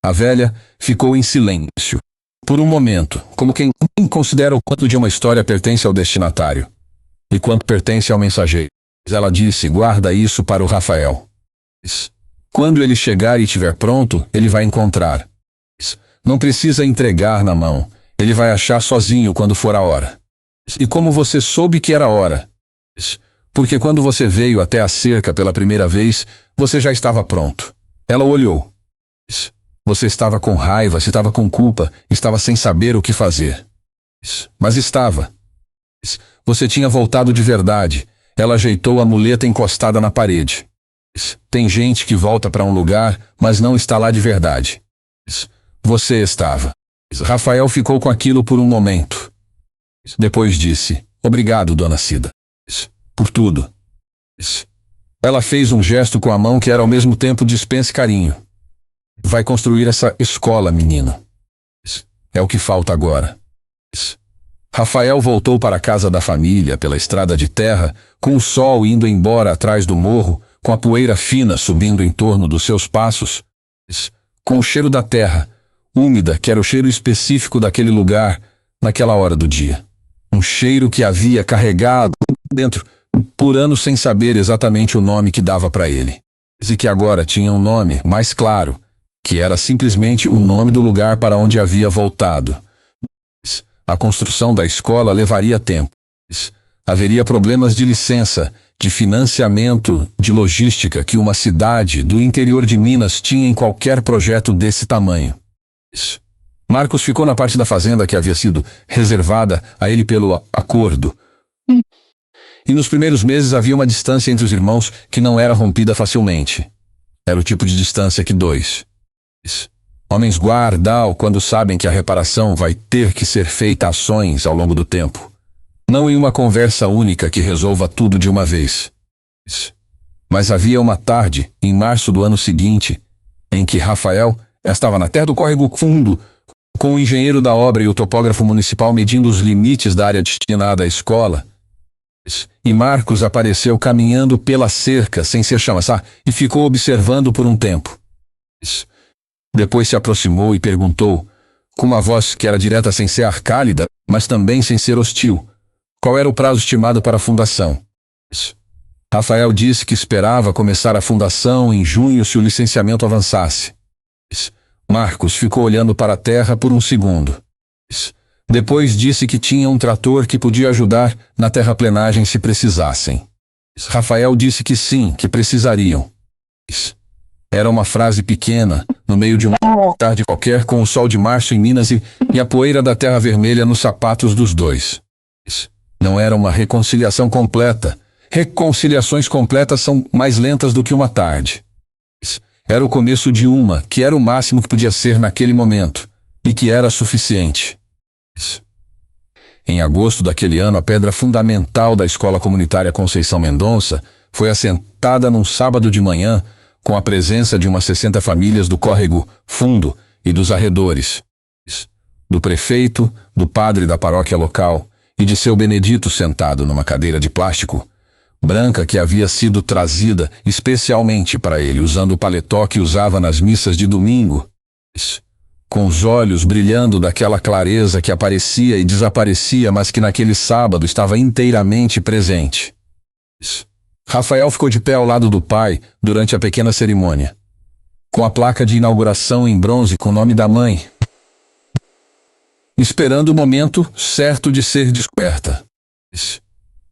A velha ficou em silêncio. Por um momento, como quem considera o quanto de uma história pertence ao destinatário e quanto pertence ao mensageiro. Ela disse, guarda isso para o Rafael. Quando ele chegar e estiver pronto, ele vai encontrar. Não precisa entregar na mão. Ele vai achar sozinho quando for a hora. E como você soube que era a hora? Porque quando você veio até a cerca pela primeira vez, você já estava pronto. Ela olhou. Você estava com raiva, você estava com culpa, estava sem saber o que fazer. Mas estava. Você tinha voltado de verdade. Ela ajeitou a muleta encostada na parede. Tem gente que volta para um lugar, mas não está lá de verdade. Você estava. Rafael ficou com aquilo por um momento. Depois disse, obrigado, Dona Cida. Por tudo. Ela fez um gesto com a mão que era ao mesmo tempo dispensa e carinho. Vai construir essa escola, menino. É o que falta agora. Rafael voltou para a casa da família pela estrada de terra, com o sol indo embora atrás do morro, com a poeira fina subindo em torno dos seus passos, com o cheiro da terra, úmida, que era o cheiro específico daquele lugar, naquela hora do dia. Um cheiro que havia carregado dentro por anos sem saber exatamente o nome que dava para ele. E que agora tinha um nome mais claro, que era simplesmente o nome do lugar para onde havia voltado. A construção da escola levaria tempo. haveria problemas de licença, de financiamento, de logística que uma cidade do interior de Minas tinha em qualquer projeto desse tamanho. Marcos ficou na parte da fazenda que havia sido reservada a ele pelo acordo. E nos primeiros meses havia uma distância entre os irmãos que não era rompida facilmente. Era o tipo de distância que dois homens guardam quando sabem que a reparação vai ter que ser feita ações ao longo do tempo. Não em uma conversa única que resolva tudo de uma vez. Mas havia uma tarde, em março do ano seguinte, em que Rafael estava na terra do córrego fundo, com o engenheiro da obra e o topógrafo municipal medindo os limites da área destinada à escola. E Marcos apareceu caminhando pela cerca sem ser chamado e ficou observando por um tempo. Depois se aproximou e perguntou, com uma voz que era direta sem ser cálida, mas também sem ser hostil, qual era o prazo estimado para a fundação. Rafael disse que esperava começar a fundação em junho se o licenciamento avançasse. Marcos ficou olhando para a terra por um segundo. Depois disse que tinha um trator que podia ajudar na terraplenagem se precisassem. Rafael disse que sim, que precisariam. Era uma frase pequena, no meio de uma tarde qualquer, com o sol de março em Minas e a poeira da terra vermelha nos sapatos dos dois. Não era uma reconciliação completa. Reconciliações completas são mais lentas do que uma tarde. Era o começo de uma, que era o máximo que podia ser naquele momento, e que era suficiente. Em agosto daquele ano, a pedra fundamental da escola comunitária Conceição Mendonça foi assentada num sábado de manhã, com a presença de umas 60 famílias do córrego fundo e dos arredores, do prefeito, do padre da paróquia local e de seu Benedito sentado numa cadeira de plástico branca que havia sido trazida especialmente para ele, usando o paletó que usava nas missas de domingo, com os olhos brilhando daquela clareza que aparecia e desaparecia, mas que naquele sábado estava inteiramente presente. Rafael ficou de pé ao lado do pai durante a pequena cerimônia, com a placa de inauguração em bronze com o nome da mãe, esperando o momento certo de ser descoberta.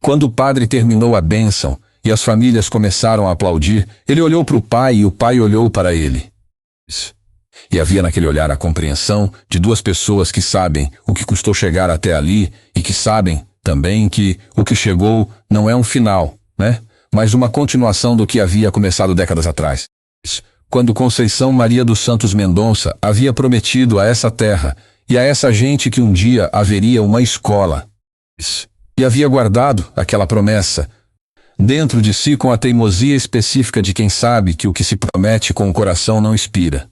Quando o padre terminou a bênção e as famílias começaram a aplaudir, ele olhou para o pai e o pai olhou para ele. E havia naquele olhar a compreensão de duas pessoas que sabem o que custou chegar até ali e que sabem também que o que chegou não é um final, mas uma continuação do que havia começado décadas atrás. Quando Conceição Maria dos Santos Mendonça havia prometido a essa terra e a essa gente que um dia haveria uma escola. E havia guardado aquela promessa dentro de si com a teimosia específica de quem sabe que o que se promete com o coração não expira.